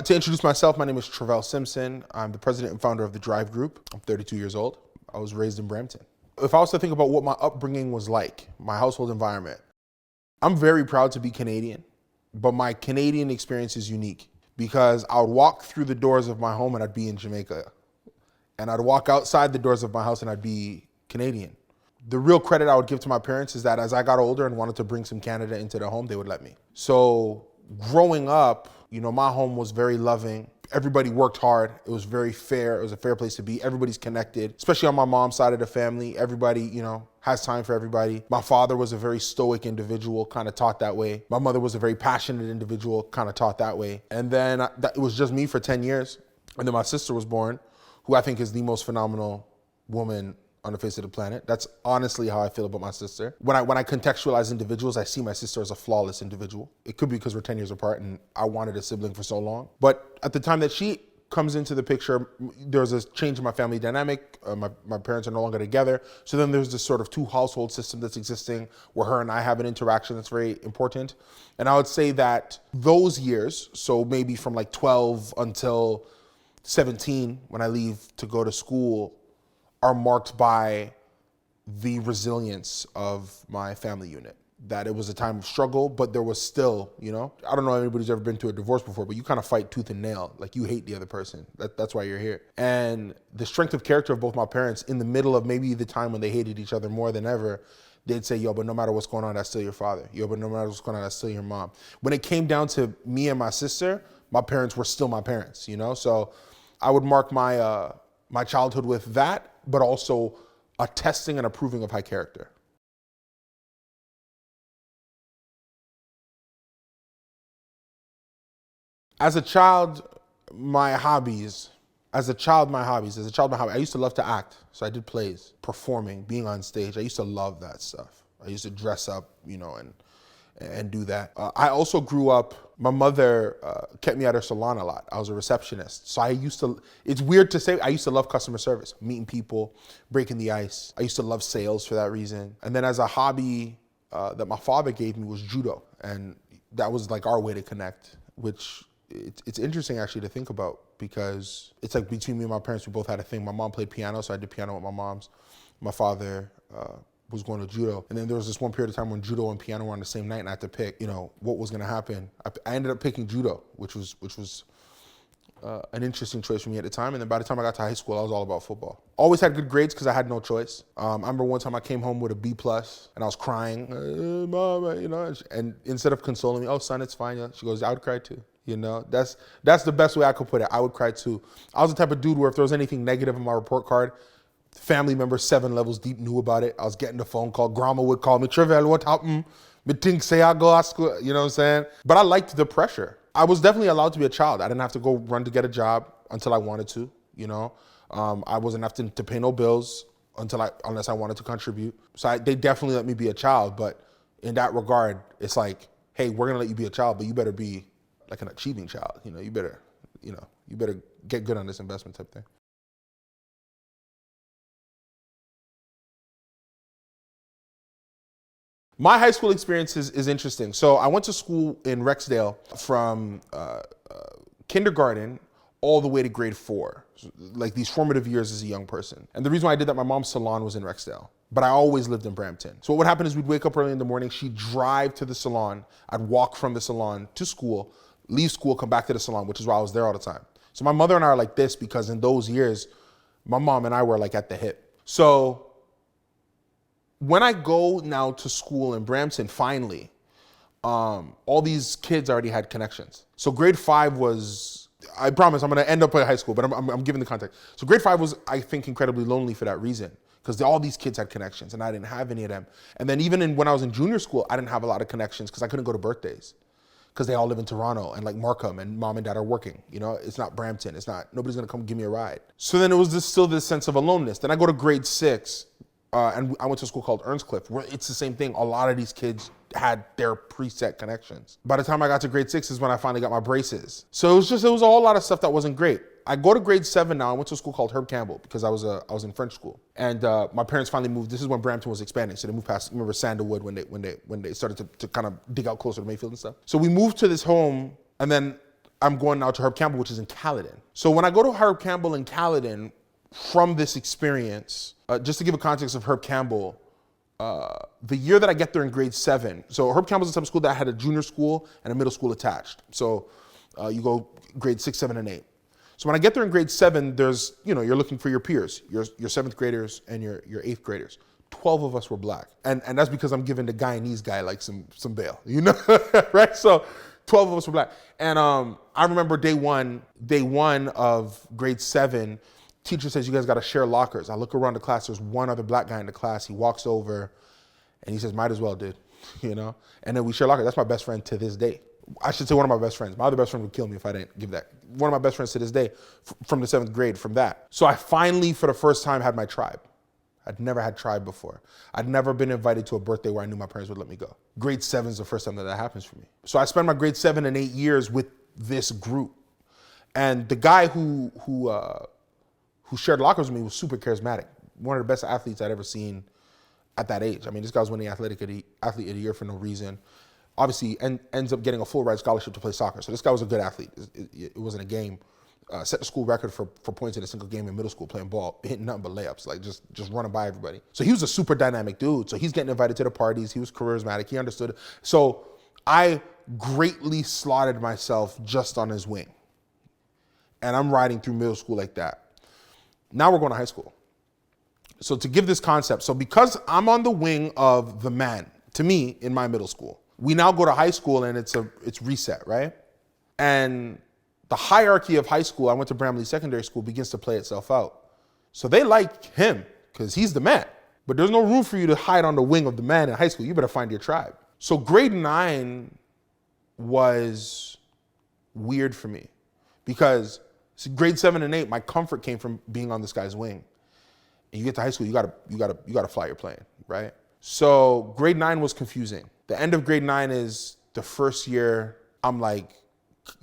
To introduce myself, my name is Trivelle Simpson. I'm the president and founder of the Drive Group. I'm 32 years old. I was raised in Brampton. If I was to think about what my upbringing was like, my household environment, I'm very proud to be Canadian, but my Canadian experience is unique because I would walk through the doors of my home and I'd be in Jamaica. And I'd walk outside the doors of my house and I'd be Canadian. The real credit I would give to my parents is that as I got older and wanted to bring some Canada into the home, they would let me. So growing up, my home was very loving. Everybody worked hard. It was very fair. It was a fair place to be. Everybody's connected, especially on my mom's side of the family. Everybody, has time for everybody. My father was a very stoic individual, kind of taught that way. My mother was a very passionate individual, kind of taught that way. And then it was just me for 10 years. And then my sister was born, who I think is the most phenomenal woman on the face of the planet. That's honestly how I feel about my sister. When I contextualize individuals, I see my sister as a flawless individual. It could be because we're 10 years apart and I wanted a sibling for so long. But at the time that she comes into the picture, there's a change in my family dynamic. My parents are no longer together. So then there's this sort of two household system that's existing where her and I have an interaction that's very important. And I would say that those years, so maybe from like 12 until 17, when I leave to go to school, are marked by the resilience of my family unit. That it was a time of struggle, but there was still, I don't know if anybody's ever been through a divorce before, but you kind of fight tooth and nail. Like you hate the other person. That's why you're here. And the strength of character of both my parents in the middle of maybe the time when they hated each other more than ever, they'd say, yo, but no matter what's going on, that's still your father. Yo, but no matter what's going on, that's still your mom. When it came down to me and my sister, my parents were still my parents, So I would mark my childhood with that, but also a testing and approving of high character. As a child, my hobbies. I used to love to act. So I did plays, performing, being on stage. I used to love that stuff. I used to dress up, and do that. I also grew up, my mother kept me at her salon a lot. I was a receptionist. So it's weird to say, I used to love customer service, meeting people, breaking the ice. I used to love sales for that reason. And then as a hobby that my father gave me was judo. And that was like our way to connect, which it's interesting actually to think about because it's like between me and my parents, we both had a thing. My mom played piano, so I did piano with my moms. My father was going to judo. And then there was this one period of time when judo and piano were on the same night and I had to pick, what was gonna happen. I ended up picking judo, which was an interesting choice for me at the time. And then by the time I got to high school, I was all about football. Always had good grades because I had no choice. I remember one time I came home with a B+ and I was crying, Mom, and instead of consoling me, oh son, it's fine. She goes, I would cry too. That's the best way I could put it. I would cry too. I was the type of dude where if there was anything negative on my report card, family members 7 levels deep knew about it. I was getting the phone call. Grandma would call me, Trivelle, what happened? Me think say I go to school, you know what I'm saying? But I liked the pressure. I was definitely allowed to be a child. I didn't have to go run to get a job until I wanted to, I wasn't having to pay no bills unless I wanted to contribute. So they definitely let me be a child, but in that regard, it's like, hey, we're gonna let you be a child, but you better be like an achieving child. You better get good on this investment type thing. My high school experience is interesting. So I went to school in Rexdale from kindergarten all the way to grade 4, like these formative years as a young person. And the reason why I did that, my mom's salon was in Rexdale, but I always lived in Brampton. So what would happen is we'd wake up early in the morning, she'd drive to the salon, I'd walk from the salon to school, leave school, come back to the salon, which is why I was there all the time. So my mother and I are like this because in those years, my mom and I were like at the hip. So when I go now to school in Brampton, finally, all these kids already had connections. So grade 5 was, I promise I'm gonna end up at high school, but I'm giving the context. So grade 5 was, I think, incredibly lonely for that reason, because all these kids had connections and I didn't have any of them. And then even when I was in junior school, I didn't have a lot of connections because I couldn't go to birthdays because they all live in Toronto and like Markham and mom and dad are working. It's not Brampton, nobody's gonna come give me a ride. So then it was still this sense of aloneness. Then I go to grade 6, and I went to a school called Earnscliffe, where it's the same thing. A lot of these kids had their preset connections. By the time I got to grade 6 is when I finally got my braces. So it was a whole lot of stuff that wasn't great. I go to grade 7 now. I went to a school called Herb Campbell because I was in French school. And my parents finally moved. This is when Brampton was expanding. So they moved past, remember Sandalwood when they started to kind of dig out closer to Mayfield and stuff. So we moved to this home, and then I'm going now to Herb Campbell, which is in Caledon. So when I go to Herb Campbell in Caledon, from this experience, just to give a context of Herb Campbell, the year that I get there in grade 7, so Herb Campbell's a type of school that had a junior school and a middle school attached. So you go grade 6, 7, and 8. So when I get there in grade 7, there's, you're looking for your peers, your 7th graders and your 8th graders. 12 of us were black. And that's because I'm giving the Guyanese guy like some bail, right? So 12 of us were black. And I remember day one of grade 7, teacher says, you guys got to share lockers. I look around the class, there's one other black guy in the class. He walks over and he says, might as well, dude, And then we share lockers. That's my best friend to this day. I should say one of my best friends. My other best friend would kill me if I didn't give that. One of my best friends to this day from the 7th grade, from that. So I finally, for the first time, had my tribe. I'd never had tribe before. I'd never been invited to a birthday where I knew my parents would let me go. Grade 7 is the first time that happens for me. So I spent my grade 7 and 8 years with this group. And the guy who shared lockers with me was super charismatic. One of the best athletes I'd ever seen at that age. I mean, this guy was winning athlete of the year for no reason. Obviously, ends up getting a full ride scholarship to play soccer. So this guy was a good athlete. It wasn't a game. Set the school record for points in a single game in middle school playing ball, hitting nothing but layups, like just running by everybody. So he was a super dynamic dude. So he's getting invited to the parties. He was charismatic. He understood. So I greatly slotted myself just on his wing. And I'm riding through middle school like that. Now we're going to high school. So to give this concept, so because I'm on the wing of the man, to me, in my middle school, we now go to high school and it's reset, right? And the hierarchy of high school, I went to Bramley Secondary School, begins to play itself out. So they like him because he's the man. But there's no room for you to hide on the wing of the man in high school. You better find your tribe. So grade 9 was weird for me because grade 7 and 8, my comfort came from being on this guy's wing. And you get to high school, you gotta fly your plane, right? So grade 9 was confusing. The end of grade 9 is the first year I'm like,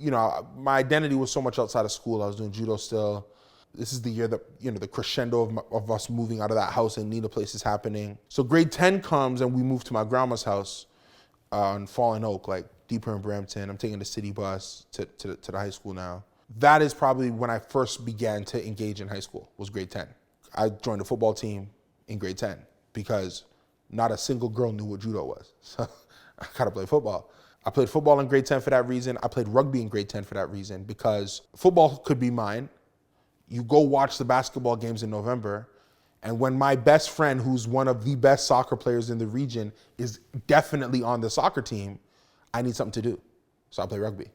my identity was so much outside of school. I was doing judo still. This is the year that, the crescendo of us moving out of that house and need a place is happening. So grade 10 comes and we move to my grandma's house in Fallen Oak, like deeper in Brampton. I'm taking the city bus to the high school now. That is probably when I first began to engage in high school, was grade 10. I joined the football team in grade 10 because not a single girl knew what judo was. So I gotta play football. I played football in grade 10 for that reason. I played rugby in grade 10 for that reason because football could be mine. You go watch the basketball games in November, and when my best friend, who's one of the best soccer players in the region, is definitely on the soccer team, I need something to do. So I play rugby.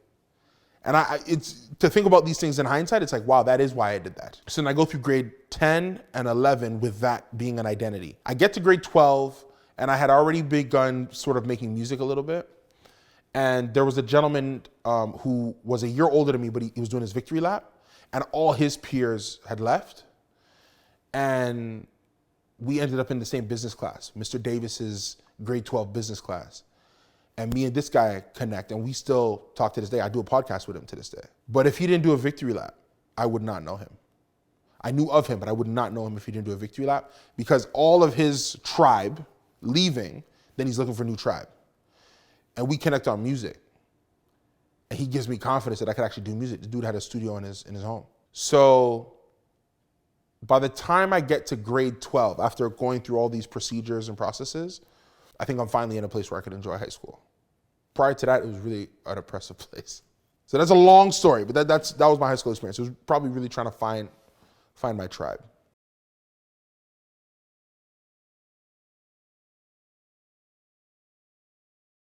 And it's to think about these things in hindsight, it's like, wow, that is why I did that. So then I go through grade 10 and 11 with that being an identity. I get to grade 12, and I had already begun sort of making music a little bit. And there was a gentleman who was a year older than me, but he was doing his victory lap, and all his peers had left. And we ended up in the same business class, Mr. Davis's grade 12 business class. And me and this guy connect, and we still talk to this day. I do a podcast with him to this day. But if he didn't do a victory lap, I would not know him. I knew of him, but I would not know him if he didn't do a victory lap, because all of his tribe leaving, then he's looking for a new tribe. And we connect on music. And he gives me confidence that I could actually do music. The dude had a studio in his home. So by the time I get to grade 12, after going through all these procedures and processes, I think I'm finally in a place where I could enjoy high school. Prior to that, it was really an oppressive place. So that's a long story, but that was my high school experience. It was probably really trying to find my tribe.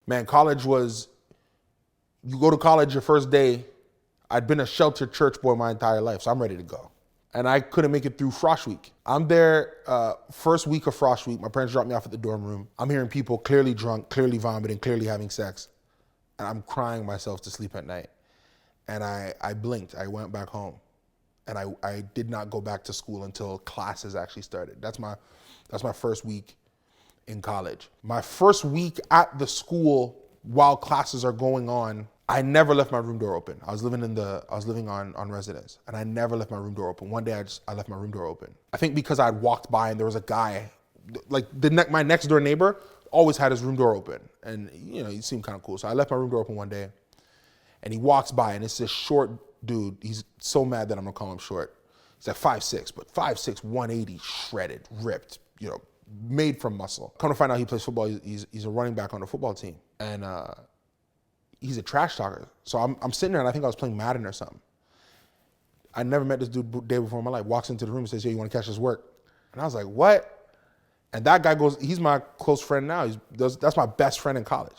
Man, college was, you go to college your first day. I'd been a sheltered church boy my entire life, so I'm ready to go. And I couldn't make it through Frosh Week. I'm there first week of Frosh Week. My parents dropped me off at the dorm room. I'm hearing people clearly drunk, clearly vomiting, clearly having sex. And I'm crying myself to sleep at night. And I blinked. I went back home. And I did not go back to school until classes actually started. That's my first week in college. My first week at the school while classes are going on, I never left my room door open. I was living on residence, and I never left my room door open. One day I left my room door open. I think because I'd walked by and there was a guy, like my next door neighbor always had his room door open, and he seemed kind of cool. So I left my room door open one day, And he walks by, and it's this short dude. He's so mad that I'm gonna call him short. He's like 5'6", but 5'6", 180, shredded, ripped, made from muscle. Come to find out he plays football. He's a running back on the football team. And he's a trash talker. So I'm sitting there, and I think I was playing Madden or something. I never met this dude day before in my life. Walks into the room and says, "Yo, you want to catch this work?" And I was like, "What?" And that guy goes, he's my close friend now. That's my best friend in college.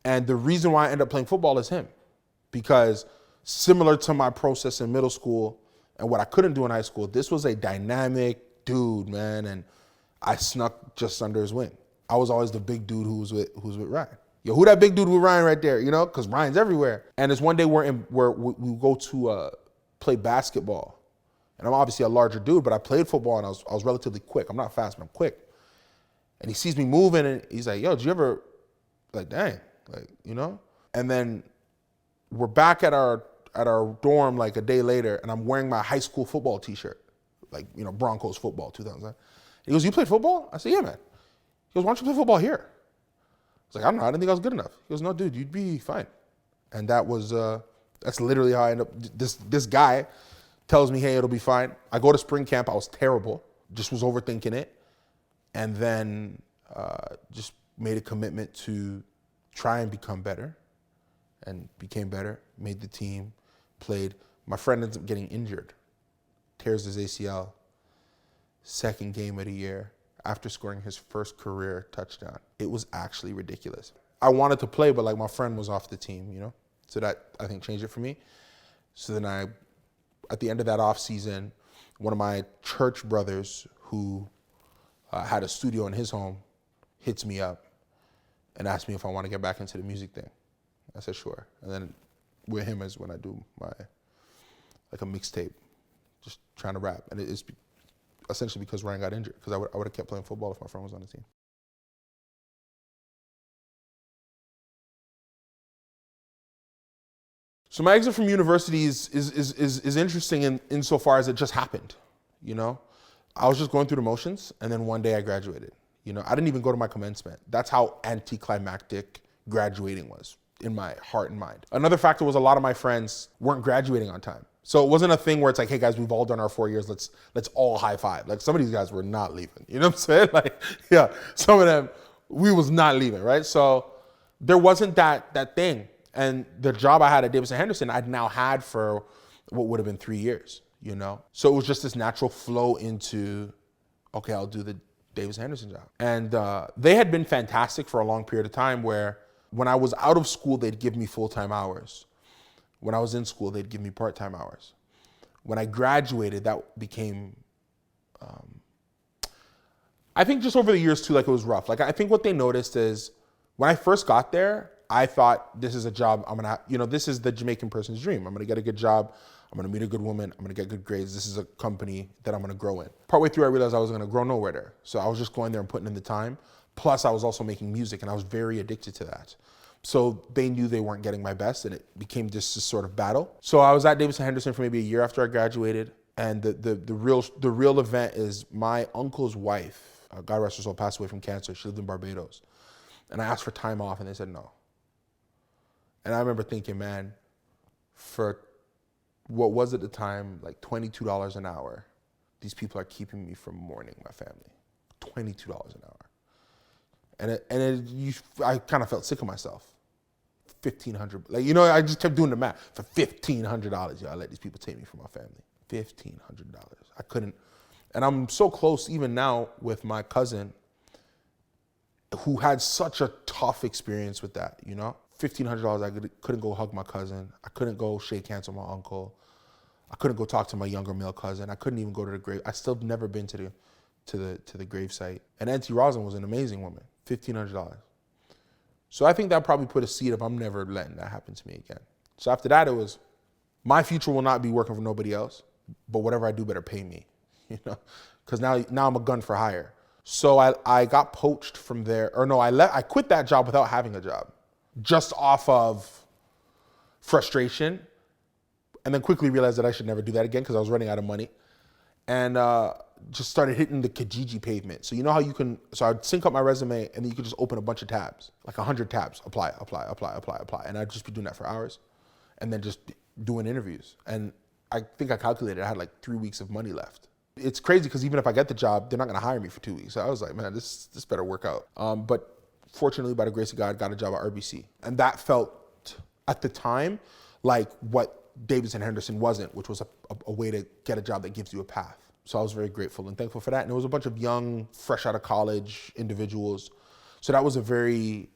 And the reason why I ended up playing football is him. Because similar to my process in middle school and what I couldn't do in high school, this was a dynamic dude, man. And I snuck just under his wing. I was always the big dude who was with Ryan. Yo, who that big dude with Ryan right there, because Ryan's everywhere. And it's one day where we go to play basketball. And I'm obviously a larger dude, but I played football and I was relatively quick. I'm not fast, but I'm quick. And he sees me moving and he's like, "Yo, did you ever," like, dang, like, And then we're back at our dorm like a day later, and I'm wearing my high school football t-shirt, like, Broncos football, 2000. He goes, "You played football?" I said, "Yeah, man." He goes, "Why don't you play football here?" I was like, "I don't know, I didn't think I was good enough." He goes, "No, dude, you'd be fine." And that's literally how I ended up. This guy tells me, "Hey, it'll be fine." I go to spring camp. I was terrible. Just was overthinking it. And then just made a commitment to try and become better. And became better. Made the team. Played. My friend ends up getting injured. Tears his ACL. Second game of the year after scoring his first career touchdown. It was actually ridiculous. I wanted to play, but like my friend was off the team, So that, I think, changed it for me. So then at the end of that off season, one of my church brothers who had a studio in his home hits me up and asks me if I want to get back into the music thing. I said, sure. And then with him is when I do a mixtape, just trying to rap. And it's essentially because Ryan got injured, because I would have kept playing football if my friend was on the team. So my exit from university is interesting insofar as it just happened, I was just going through the motions, and then one day I graduated. I didn't even go to my commencement. That's how anticlimactic graduating was in my heart and mind. Another factor was a lot of my friends weren't graduating on time. So it wasn't a thing where it's like, "Hey guys, we've all done our 4 years, let's all high five." Like, some of these guys were not leaving, you know what I'm saying? Like, yeah, some of them, we was not leaving, right? So there wasn't that thing. And the job I had at Davis & Henderson, I'd now had for what would have been 3 years, So it was just this natural flow into, okay, I'll do the Davis & Henderson job. And they had been fantastic for a long period of time, where when I was out of school, they'd give me full-time hours. When I was in school, they'd give me part-time hours. When I graduated, that became, I think just over the years too, like, it was rough. Like, I think what they noticed is when I first got there, I thought, this is a job I'm gonna, this is the Jamaican person's dream. I'm gonna get a good job. I'm gonna meet a good woman. I'm gonna get good grades. This is a company that I'm gonna grow in. Partway through, I realized I was gonna grow nowhere there. So I was just going there and putting in the time. Plus, I was also making music, and I was very addicted to that. So they knew they weren't getting my best, and it became just this sort of battle. So I was at Davis & Henderson for maybe a year after I graduated. And the real event is my uncle's wife, God rest her soul, passed away from cancer. She lived in Barbados. And I asked for time off, and they said no. And I remember thinking, man, for what was at the time like $22 an hour, these people are keeping me from mourning my family. $22 an hour. And I kind of felt sick of myself. $1,500, like, I just kept doing the math. For $1,500, I let these people take me from my family. $1,500. I couldn't, and I'm so close even now with my cousin, who had such a tough experience with that, $1,500, I couldn't go hug my cousin. I couldn't go shake hands with my uncle. I couldn't go talk to my younger male cousin. I couldn't even go to the grave. I still never been to the grave site. And Auntie Rosalyn was an amazing woman. $1,500. So I think that probably put a seed of, I'm never letting that happen to me again. So after that, it was, my future will not be working for nobody else, but whatever I do better pay me, because now I'm a gun for hire. So I got poached from there, or no, I quit that job without having a job, just off of frustration, and then quickly realized that I should never do that again because I was running out of money. and just started hitting the Kijiji pavement. So you know how you can, so I'd sync up my resume and then you could just open a bunch of tabs, like 100 tabs, apply. And I'd just be doing that for hours and then just doing interviews. And I think I calculated I had like 3 weeks of money left. It's crazy because even if I get the job, they're not gonna hire me for 2 weeks. So I was like, man, this better work out. But fortunately, by the grace of God, got a job at RBC. And that felt, at the time, like what Davidson Henderson wasn't, which was a way to get a job that gives you a path. So I was very grateful and thankful for that. And it was a bunch of young, fresh out of college individuals. So that was a very,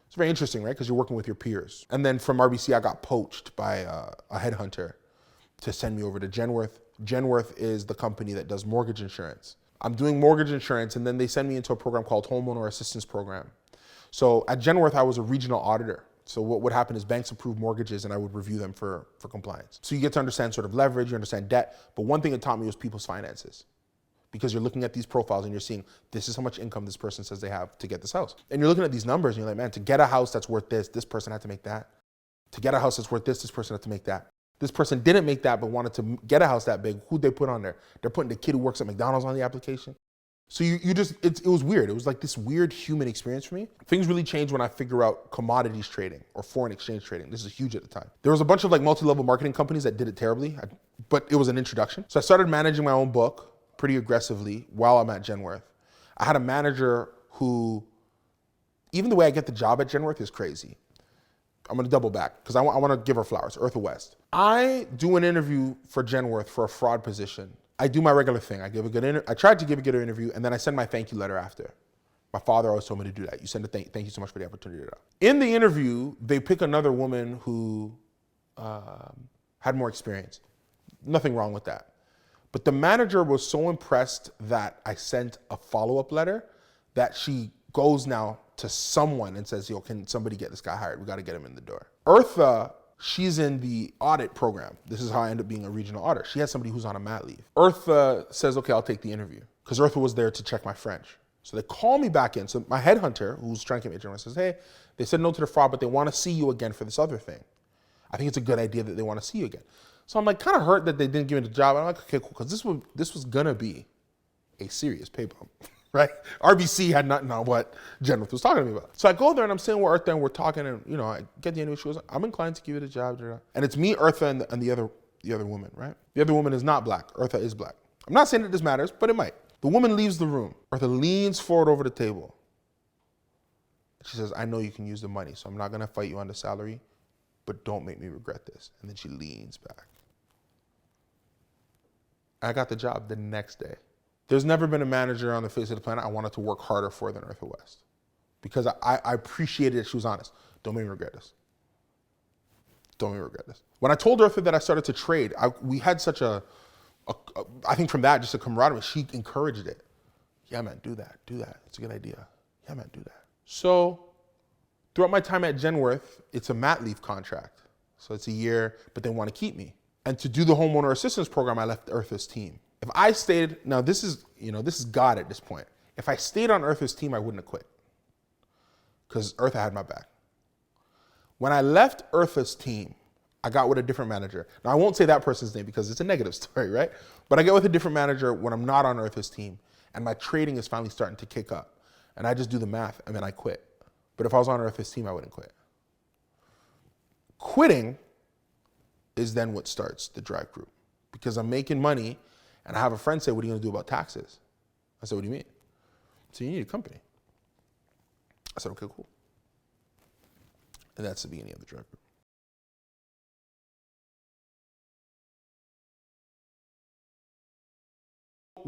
it's very interesting, right? Because you're working with your peers. And then from RBC, I got poached by a headhunter to send me over to Genworth. Genworth is the company that does mortgage insurance. I'm doing mortgage insurance, and then they send me into a program called Homeowner Assistance Program. So at Genworth, I was a regional auditor. So what would happen is banks approve mortgages and I would review them for compliance. So you get to understand sort of leverage, you understand debt, but one thing it taught me was people's finances. Because you're looking at these profiles and you're seeing, this is how much income this person says they have to get this house. And you're looking at these numbers and you're like, man, to get a house that's worth this person had to make that. To get a house that's worth this person had to make that. This person didn't make that, but wanted to get a house that big. Who'd they put on there? They're putting the kid who works at McDonald's on the application. So it was weird. It was like this weird human experience for me. Things really changed when I figured out commodities trading or foreign exchange trading. This is huge at the time. There was a bunch of like multi-level marketing companies that did it terribly, but it was an introduction. So I started managing my own book pretty aggressively while I'm at Genworth. I had a manager who, even the way I get the job at Genworth is crazy. I'm gonna double back because I want to give her flowers, Eartha West. I do an interview for Genworth for a fraud position. I do my regular thing. I tried to give a good interview, and then I send my thank you letter after. My father always told me to do that. You send a thank you so much for the opportunity. In the interview, they pick another woman who had more experience. Nothing wrong with that. But the manager was so impressed that I sent a follow-up letter that she goes now to someone and says, yo, can somebody get this guy hired? We got to get him in the door. Eartha, she's in the audit program. This is how I ended up being a regional auditor. She has somebody who's on a mat leave. Eartha says, okay, I'll take the interview. Because Eartha was there to check my French. So they call me back in. So my headhunter, who's trying to get me a job, says, hey, they said no to the fraud, but they want to see you again for this other thing. I think it's a good idea that they want to see you again. So I'm like kind of hurt that they didn't give me the job. I'm like, okay, cool, because this was gonna be a serious pay bump, right? RBC had nothing on what Genworth was talking to me about. So I go there and I'm sitting with Eartha and we're talking, and I get the interview. She goes, I'm inclined to give you the job. And it's me, Eartha, and the other woman, right? The other woman is not black. Eartha is black. I'm not saying that this matters, but it might. The woman leaves the room. Eartha leans forward over the table. She says, I know you can use the money, so I'm not gonna fight you on the salary, but don't make me regret this. And then she leans back. I got the job the next day. There's never been a manager on the face of the planet I wanted to work harder for than Eartha West, because I appreciated that she was honest. Don't make me regret this. Don't make me regret this. When I told Eartha that I started to trade, we had such I think from that, just a camaraderie. She encouraged it. Yeah, man, do that. It's a good idea. Yeah, man, do that. So throughout my time at Genworth, it's a mat leave contract. So it's a year, but they want to keep me. And to do the homeowner assistance program, I left Eartha's team. If I stayed, now this is God at this point. If I stayed on Eartha's team, I wouldn't have quit, because Eartha had my back. When I left Eartha's team, I got with a different manager. Now I won't say that person's name because it's a negative story, right? But I get with a different manager when I'm not on Eartha's team, and my trading is finally starting to kick up. And I just do the math, and then I quit. But if I was on Eartha's team, I wouldn't quit. Quitting is then what starts the drive group, because I'm making money and I have a friend say, what are you gonna do about taxes? I said, what do you mean? So you need a company. I said, okay, cool. And that's the beginning of the drive group.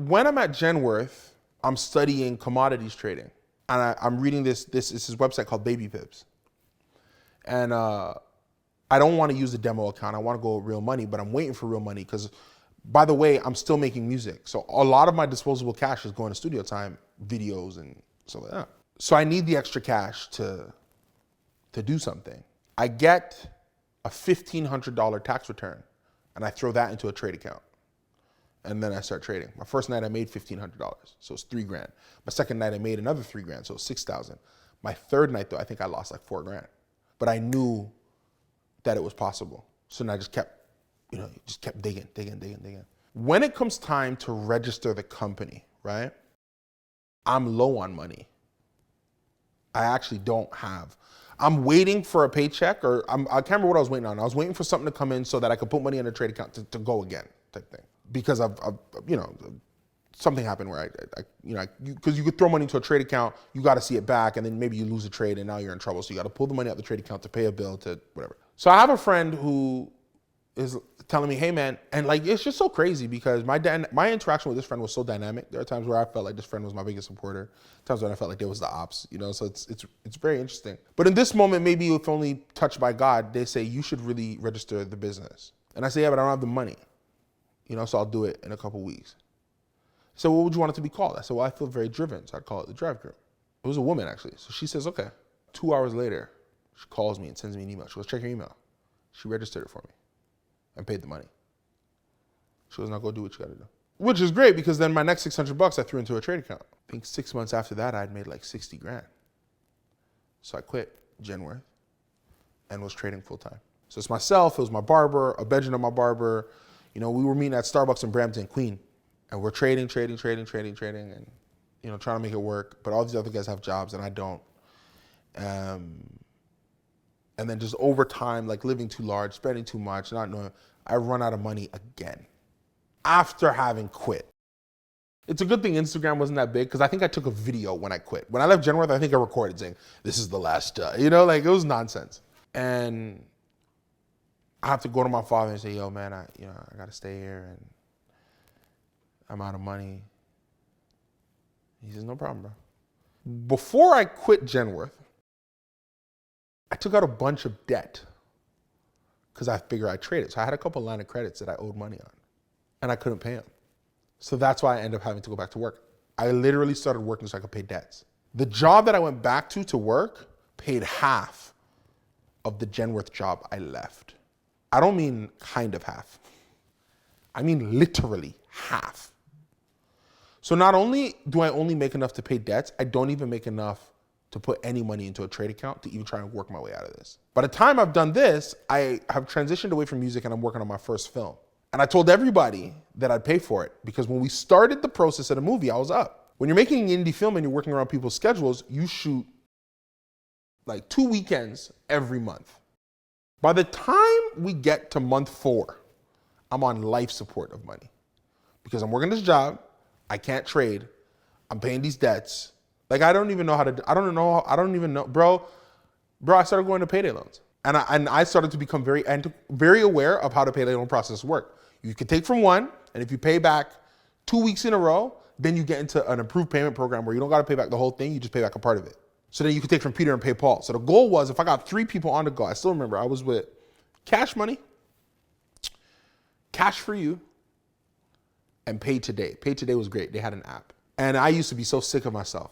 When I'm at Genworth, I'm studying commodities trading. And I'm reading this website called Baby Pips. And I don't want to use the demo account. I want to go with real money, but I'm waiting for real money because, by the way, I'm still making music. So a lot of my disposable cash is going to studio time, videos and stuff like that. So I need the extra cash to do something. I get a $1,500 tax return and I throw that into a trade account. And then I start trading. My first night I made $1,500, so it's $3 grand. My second night I made another $3 grand, so it's $6,000. My third night though, I think I lost like $4 grand. But I knew that it was possible. So then I just kept You just kept digging. When it comes time to register the company, right? I'm low on money. I actually don't have. I'm waiting for a paycheck, or I can't remember what I was waiting on. I was waiting for something to come in so that I could put money in a trade account to go again, type thing. Because something happened where because you could throw money into a trade account, you got to see it back, and then maybe you lose a trade, and now you're in trouble. So you got to pull the money out of the trade account to pay a bill to whatever. So I have a friend who is telling me, hey man, and like it's just so crazy because my interaction with this friend was so dynamic. There are times where I felt like this friend was my biggest supporter. Times when I felt like there was the ops, so it's very interesting. But in this moment, maybe if only touched by God, they say you should really register the business. And I say, yeah, but I don't have the money, so I'll do it in a couple weeks. So what would you want it to be called? I said, well, I feel very driven, so I'd call it the Drive Group. It was a woman actually. So she says, okay. 2 hours later, she calls me and sends me an email. She goes, check your email. She registered it for me and paid the money. She goes, now go do what you gotta do. Which is great because then my next $600 I threw into a trade account. I think 6 months after that, I'd made like 60 grand. So I quit Genworth and was trading full time. So it's myself, it was my barber, a bedroom of my barber. We were meeting at Starbucks in Brampton, Queen. And we're trading, and, trying to make it work. But all these other guys have jobs and I don't. And then just over time, like living too large, spending too much, not knowing, I run out of money again after having quit. It's a good thing Instagram wasn't that big because I think I took a video when I quit. When I left Genworth, I think I recorded saying, this is the last, it was nonsense. And I have to go to my father and say, yo, man, I got to stay here and I'm out of money. He says, no problem, bro. Before I quit Genworth, I took out a bunch of debt because I figured I traded. So I had a couple line of credits that I owed money on and I couldn't pay them. So that's why I ended up having to go back to work. I literally started working so I could pay debts. The job that I went back to work paid half of the Genworth job I left. I don't mean kind of half. I mean literally half. So not only do I only make enough to pay debts, I don't even make enough to put any money into a trade account to even try and work my way out of this. By the time I've done this, I have transitioned away from music and I'm working on my first film. And I told everybody that I'd pay for it because when we started the process of the movie, I was up. When you're making an indie film and you're working around people's schedules, you shoot like 2 weekends every month. By the time we get to month 4, I'm on life support of money because I'm working this job. I can't trade. I'm paying these debts. Like I don't even know, bro, I started going to payday loans. And I started to become very aware of how the payday loan process works. You can take from one, and if you pay back 2 weeks in a row, then you get into an improved payment program where you don't got to pay back the whole thing, you just pay back a part of it. So then you can take from Peter and pay Paul. So the goal was, if I got 3 people on the go, I still remember I was with Cash Money, Cash for You, and Pay Today. Pay Today was great. They had an app. And I used to be so sick of myself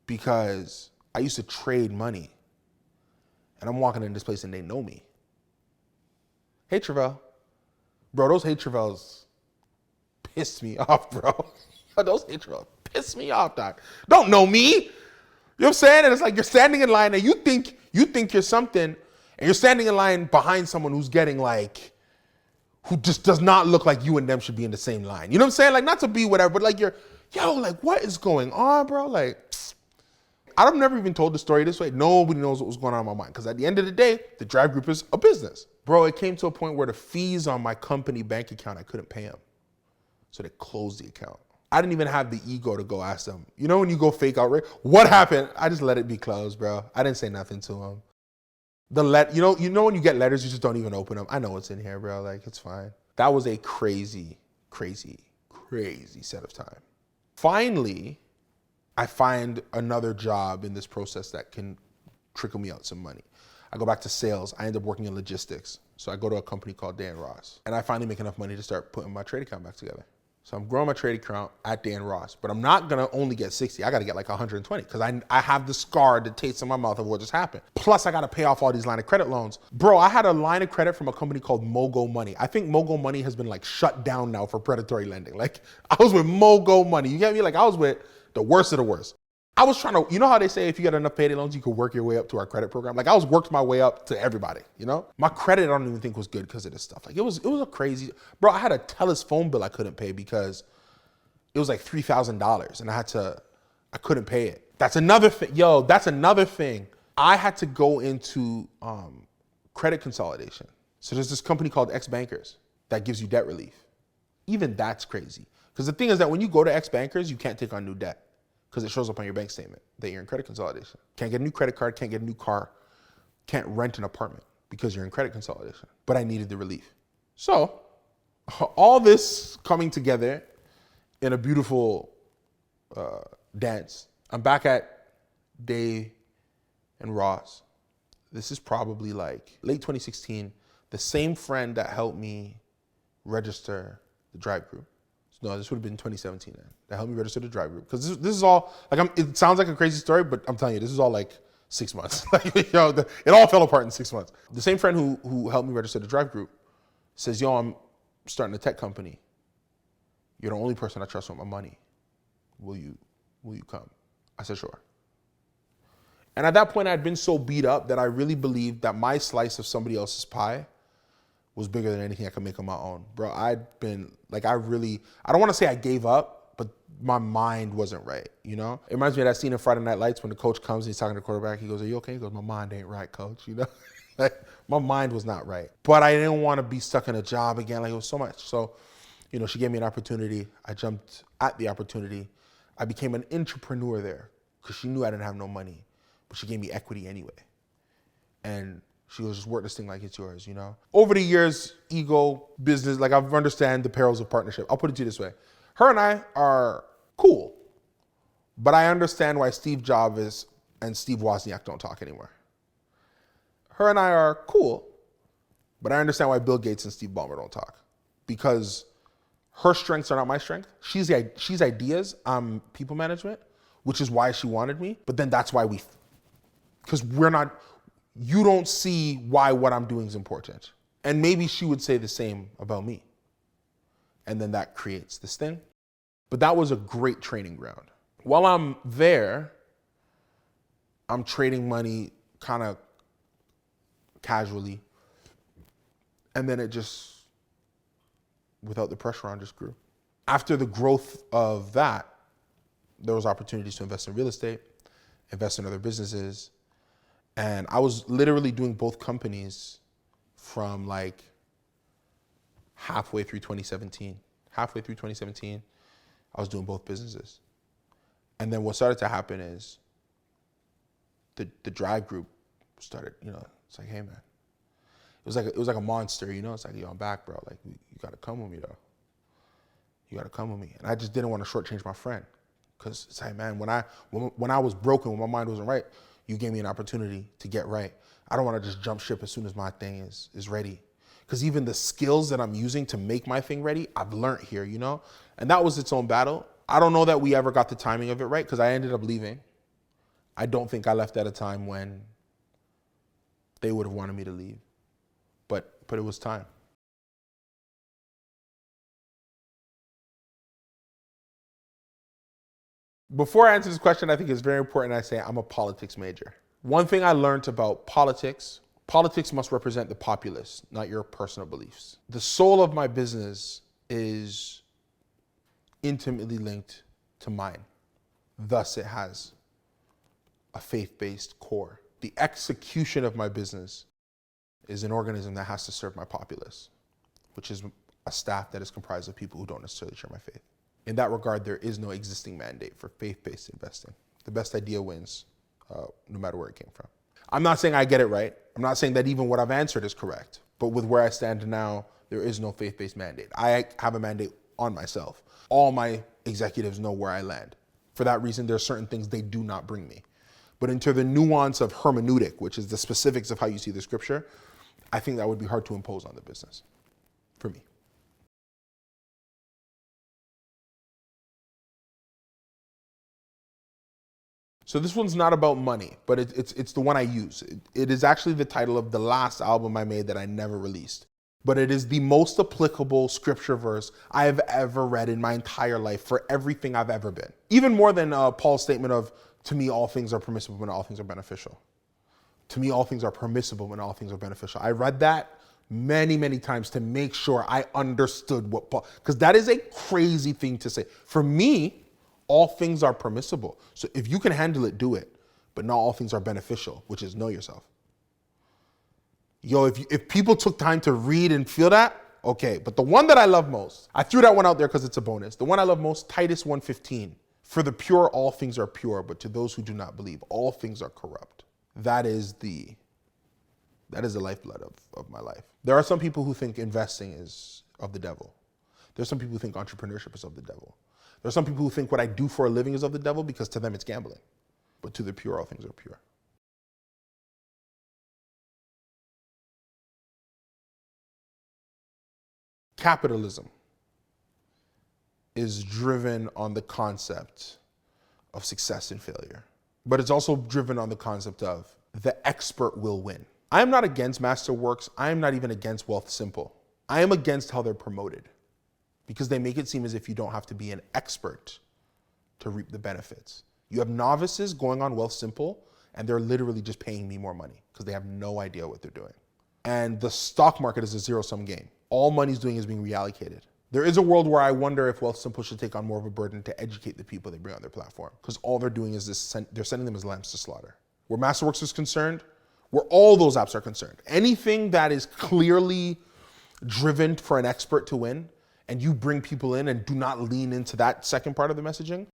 because I used to trade money. And I'm walking in this place and they know me. Hey, Trivelle. Bro, those Hey Trivelles pissed me off, bro. Those Hey Trivelles pissed me off, doc. Don't know me. You know what I'm saying? And it's like you're standing in line and you think you're something, and you're standing in line behind someone who's getting like, who just does not look like you and them should be in the same line. You know what I'm saying? Like, not to be whatever, but like like, what is going on, bro? Like, I've never even told the story this way. Nobody knows what was going on in my mind. Because at the end of the day, the Drive Group is a business. Bro, it came to a point where the fees on my company bank account, I couldn't pay them. So they closed the account. I didn't even have the ego to go ask them. You know when you go fake outrage? What happened? I just let it be closed, bro. I didn't say nothing to them. You know when you get letters, you just don't even open them. I know what's in here, bro. Like, it's fine. That was a crazy, crazy, crazy set of time. Finally, I find another job in this process that can trickle me out some money. I go back to sales. I end up working in logistics. So I go to a company called Dan Ross. And I finally make enough money to start putting my trade account back together. So I'm growing my trade account at Dan Ross. But I'm not going to only get 60. I got to get like 120 because I have the scar, the taste in my mouth of what just happened. Plus, I got to pay off all these line of credit loans. Bro, I had a line of credit from a company called Mogo Money. I think Mogo Money has been like shut down now for predatory lending. Like, I was with Mogo Money. You get me? Like, I was with the worst of the worst. I was trying to, you know how they say if you got enough payday loans, you could work your way up to our credit program? Like I was worked my way up to everybody, you know? My credit, I don't even think was good because of this stuff. Like it was a crazy, bro, I had a TELUS phone bill I couldn't pay because it was like $3,000 and I couldn't pay it. That's another thing, that's another thing. I had to go into credit consolidation. So there's this company called X Bankers that gives you debt relief. Even that's crazy. Because the thing is that when you go to X Bankers, you can't take on new debt because it shows up on your bank statement that you're in credit consolidation. Can't get a new credit card, can't get a new car, can't rent an apartment because you're in credit consolidation. But I needed the relief. So all this coming together in a beautiful dance. I'm back at Dave and Ross. This is probably like late 2016. The same friend that helped me register the Drive Group. No, this would have been 2017 then. That helped me register the Drive Group. Because this is all, like, it sounds like a crazy story, but I'm telling you, this is all like 6 months. It all fell apart in 6 months. The same friend who helped me register the Drive Group says, I'm starting a tech company. You're the only person I trust with my money. Will you come? I said, sure. And at that point, I'd been so beat up that I really believed that my slice of somebody else's pie was bigger than anything I could make on my own. Bro, I'd been, like, I don't want to say I gave up, but my mind wasn't right, you know? It reminds me of that scene in Friday Night Lights when the coach comes and he's talking to the quarterback. He goes, are you okay? He goes, my mind ain't right, coach, you know? Like, my mind was not right. But I didn't want to be stuck in a job again. Like, it was so much. So, she gave me an opportunity. I jumped at the opportunity. I became an entrepreneur there because she knew I didn't have no money, but she gave me equity anyway. And she goes, just work this thing like it's yours, you know? Over the years, ego, business, like I've understand the perils of partnership. I'll put it to you this way. Her and I are cool, but I understand why Steve Jobs and Steve Wozniak don't talk anymore. Her and I are cool, but I understand why Bill Gates and Steve Ballmer don't talk. Because her strengths are not my strength. She's ideas, I'm people management, which is why she wanted me. But then that's why because you don't see why what I'm doing is important. And maybe she would say the same about me. And then that creates this thing. But that was a great training ground. While I'm there, I'm trading money kind of casually. And then it just, without the pressure on, just grew. After the growth of that, there was opportunities to invest in real estate, invest in other businesses. And I was literally doing both companies from like halfway through 2017. Halfway through 2017, I was doing both businesses. And then what started to happen is the Drive Group started, it's like, hey man. It was like a monster, It's like, I'm back, bro. Like, you gotta come with me though. You gotta come with me. And I just didn't want to shortchange my friend. Cause it's like, man, when I was broken, when my mind wasn't right, you gave me an opportunity to get right. I don't want to just jump ship as soon as my thing is ready. Because even the skills that I'm using to make my thing ready, I've learned here, And that was its own battle. I don't know that we ever got the timing of it right because I ended up leaving. I don't think I left at a time when they would have wanted me to leave. But it was time. Before I answer this question, I think it's very important I say I'm a politics major. One thing I learned about politics must represent the populace, not your personal beliefs. The soul of my business is intimately linked to mine. Thus, it has a faith-based core. The execution of my business is an organism that has to serve my populace, which is a staff that is comprised of people who don't necessarily share my faith. In that regard, there is no existing mandate for faith-based investing. The best idea wins, no matter where it came from. I'm not saying I get it right. I'm not saying that even what I've answered is correct. But with where I stand now, there is no faith-based mandate. I have a mandate on myself. All my executives know where I land. For that reason, there are certain things they do not bring me. But into the nuance of hermeneutic, which is the specifics of how you see the scripture, I think that would be hard to impose on the business, for me. So this one's not about money, but it's the one I use. It is actually the title of the last album I made that I never released. But it is the most applicable scripture verse I have ever read in my entire life for everything I've ever been. Even more than Paul's statement of to me, all things are permissible when all things are beneficial. To me, all things are permissible when all things are beneficial. I read that many, many times to make sure I understood what, because that is a crazy thing to say. For me, all things are permissible. So if you can handle it, do it. But not all things are beneficial, which is know yourself. Yo, if people took time to read and feel that, okay. But the one that I love most, I threw that one out there because it's a bonus. The one I love most, Titus 1:15. For the pure, all things are pure, but to those who do not believe, all things are corrupt. That is the lifeblood of my life. There are some people who think investing is of the devil. There's some people who think entrepreneurship is of the devil. There's some people who think what I do for a living is of the devil because to them it's gambling. But to the pure, all things are pure. Capitalism is driven on the concept of success and failure, but it's also driven on the concept of the expert will win. I am not against Masterworks. I am not even against Wealth Simple. I am against how they're promoted because they make it seem as if you don't have to be an expert to reap the benefits. You have novices going on Wealth Simple and they're literally just paying me more money because they have no idea what they're doing. And the stock market is a zero-sum game. All money's doing is being reallocated. There is a world where I wonder if Wealth Simple should take on more of a burden to educate the people they bring on their platform, because all they're doing is they're sending them as lambs to slaughter. Where Masterworks is concerned, where all those apps are concerned, anything that is clearly driven for an expert to win, and you bring people in and do not lean into that second part of the messaging,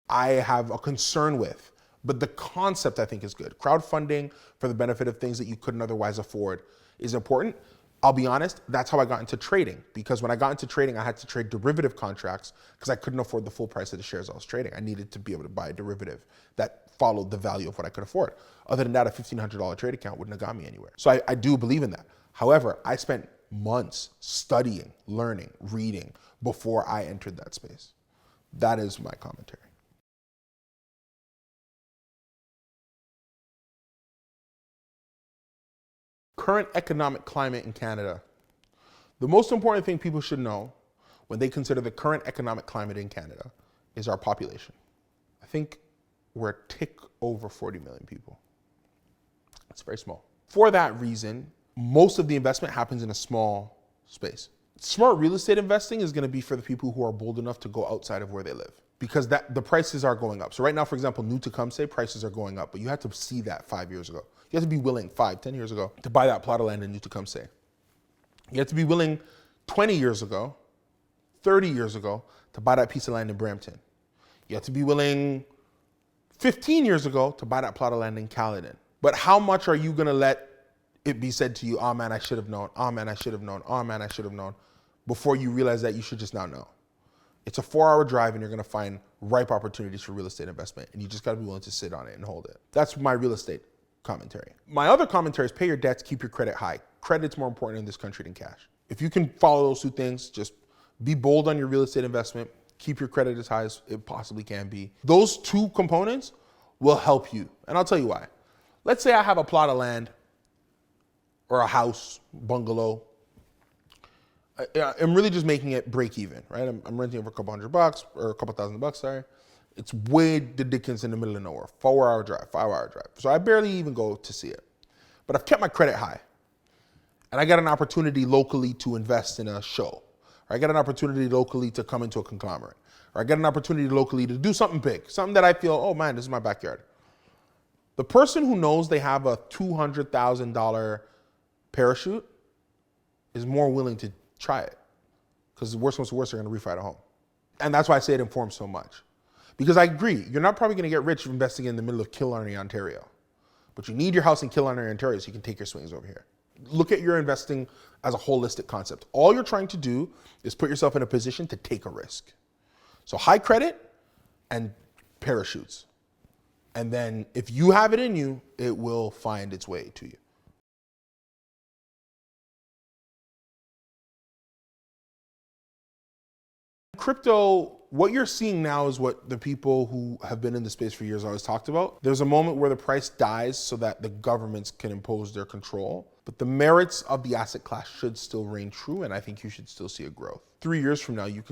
I have a concern with. But the concept I think is good. Crowdfunding for the benefit of things that you couldn't otherwise afford is important. I'll be honest, that's how I got into trading, because when I got into trading, I had to trade derivative contracts because I couldn't afford the full price of the shares I was trading. I needed to be able to buy a derivative that followed the value of what I could afford. Other than that, a $1,500 trade account wouldn't have got me anywhere. So I do believe in that. However, I spent months studying, learning, reading before I entered that space. That is my commentary. Current economic climate in Canada. The most important thing people should know when they consider the current economic climate in Canada is our population. I think we're a tick over 40 million people. It's very small. For that reason, most of the investment happens in a small space. Smart real estate investing is going to be for the people who are bold enough to go outside of where they live, because the prices are going up. So right now, for example, new Tecumseh prices are going up, but you had to see that 5 years ago. You have to be willing 10 years ago to buy that plot of land in New Tecumseh. You have to be willing 20 years ago, 30 years ago to buy that piece of land in Brampton. You have to be willing 15 years ago to buy that plot of land in Caledon. But how much are you going to let it be said to you, oh man, I should have known, oh man, I should have known, oh man, I should have known, before you realize that you should just now know? It's a 4-hour drive and you're going to find ripe opportunities for real estate investment, and you just got to be willing to sit on it and hold it. That's my real estate commentary. My other commentary is pay your debts, keep your credit high. Credit's more important in this country than cash. If you can follow those two things, just be bold on your real estate investment, keep your credit as high as it possibly can be. Those two components will help you. And I'll tell you why. Let's say I have a plot of land or a house, bungalow. I'm really just making it break even, right? I'm renting it for a couple $100 or a couple $1,000, sorry. It's way the dickens in the middle of nowhere, 4-hour drive, 5-hour drive. So I barely even go to see it. But I've kept my credit high. And I got an opportunity locally to invest in a show. Or I got an opportunity locally to come into a conglomerate. Or I got an opportunity locally to do something big, something that I feel, oh man, this is my backyard. The person who knows they have a $200,000 parachute is more willing to try it. Because the worst comes to worst, they're going to refi at home. And that's why I say it informs so much. Because I agree, you're not probably going to get rich investing in the middle of Killarney, Ontario. But you need your house in Killarney, Ontario so you can take your swings over here. Look at your investing as a holistic concept. All you're trying to do is put yourself in a position to take a risk. So high credit and parachutes. And then if you have it in you, it will find its way to you. Crypto, what you're seeing now is what the people who have been in the space for years always talked about. There's a moment where the price dies so that the governments can impose their control. But the merits of the asset class should still reign true, and I think you should still see a growth. 3 years from now, you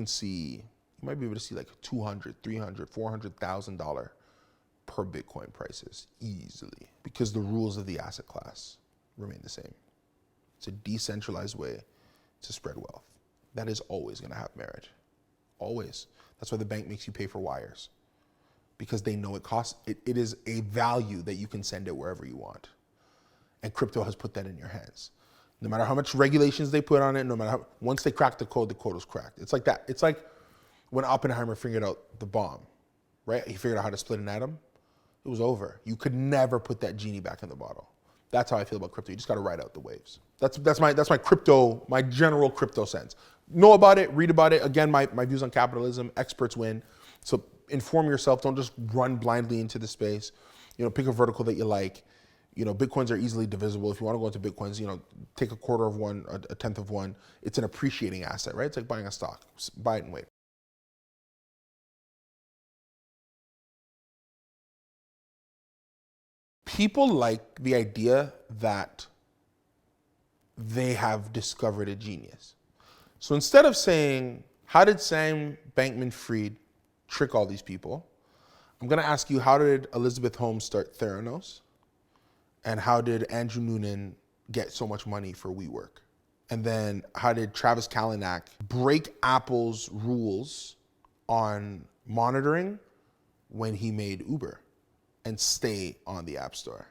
might be able to see like $200,000, $300,000, $400,000 per Bitcoin prices easily because the rules of the asset class remain the same. It's a decentralized way to spread wealth. That is always going to have merit. Always. That's why the bank makes you pay for wires, because they know it costs, it is a value that you can send it wherever you want. And crypto has put that in your hands. No matter how much regulations they put on it, no matter how, once they crack the code was cracked. It's like that. It's like when Oppenheimer figured out the bomb, right? He figured out how to split an atom. It was over. You could never put that genie back in the bottle. That's how I feel about crypto. You just got to ride out the waves. That's my crypto, my general crypto sense. Know about it, read about it. Again, my views on capitalism, experts win. So inform yourself. Don't just run blindly into the space. Pick a vertical that you like. Bitcoins are easily divisible. If you want to go into Bitcoins, take a quarter of one, a tenth of one. It's an appreciating asset, right? It's like buying a stock. Buy it and wait. People like the idea that they have discovered a genius. So instead of saying, how did Sam Bankman-Fried trick all these people? I'm going to ask you, how did Elizabeth Holmes start Theranos? And how did Andrew Noonan get so much money for WeWork? And then how did Travis Kalanick break Apple's rules on monitoring when he made Uber and stay on the App Store?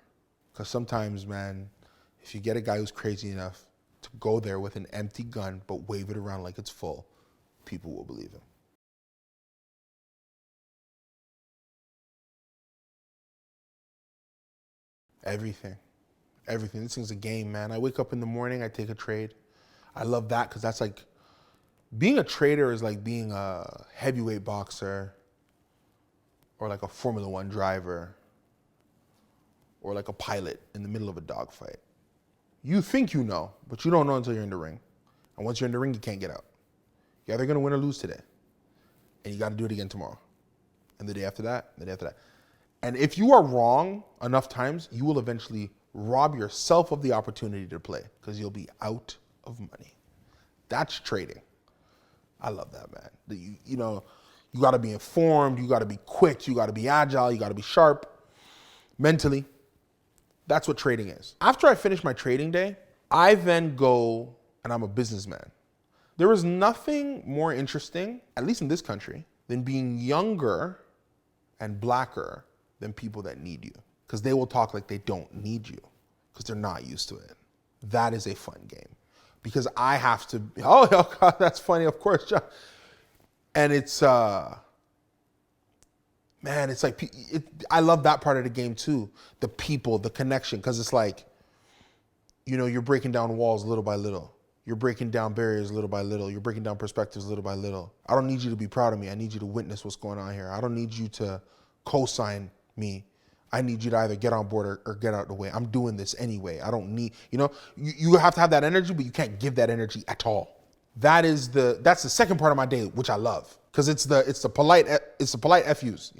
Because sometimes, man, if you get a guy who's crazy enough to go there with an empty gun but wave it around like it's full, people will believe him. Everything. This thing's a game, man. I wake up in the morning, I take a trade. I love that because that's like, being a trader is like being a heavyweight boxer or like a Formula One driver or like a pilot in the middle of a dogfight. You think you know, but you don't know until you're in the ring. And once you're in the ring, you can't get out. You're either going to win or lose today. And you got to do it again tomorrow. And the day after that, and the day after that. And if you are wrong enough times, you will eventually rob yourself of the opportunity to play because you'll be out of money. That's trading. I love that, man. You got to be informed. You got to be quick. You got to be agile. You got to be sharp mentally. That's what trading is. After I finish my trading day, I then go, and I'm a businessman. There is nothing more interesting, at least in this country, than being younger and blacker than people that need you, because they will talk like they don't need you because they're not used to it. That is a fun game because I have to, oh God, that's funny, of course, John. And it's, man, it's like, I love that part of the game too. The people, the connection, because it's like, you're breaking down walls little by little. You're breaking down barriers little by little. You're breaking down perspectives little by little. I don't need you to be proud of me. I need you to witness what's going on here. I don't need you to co-sign me. I need you to either get on board or get out of the way. I'm doing this anyway. I don't need, you have to have that energy, but you can't give that energy at all. That's the second part of my day, which I love, because it's the polite FUs,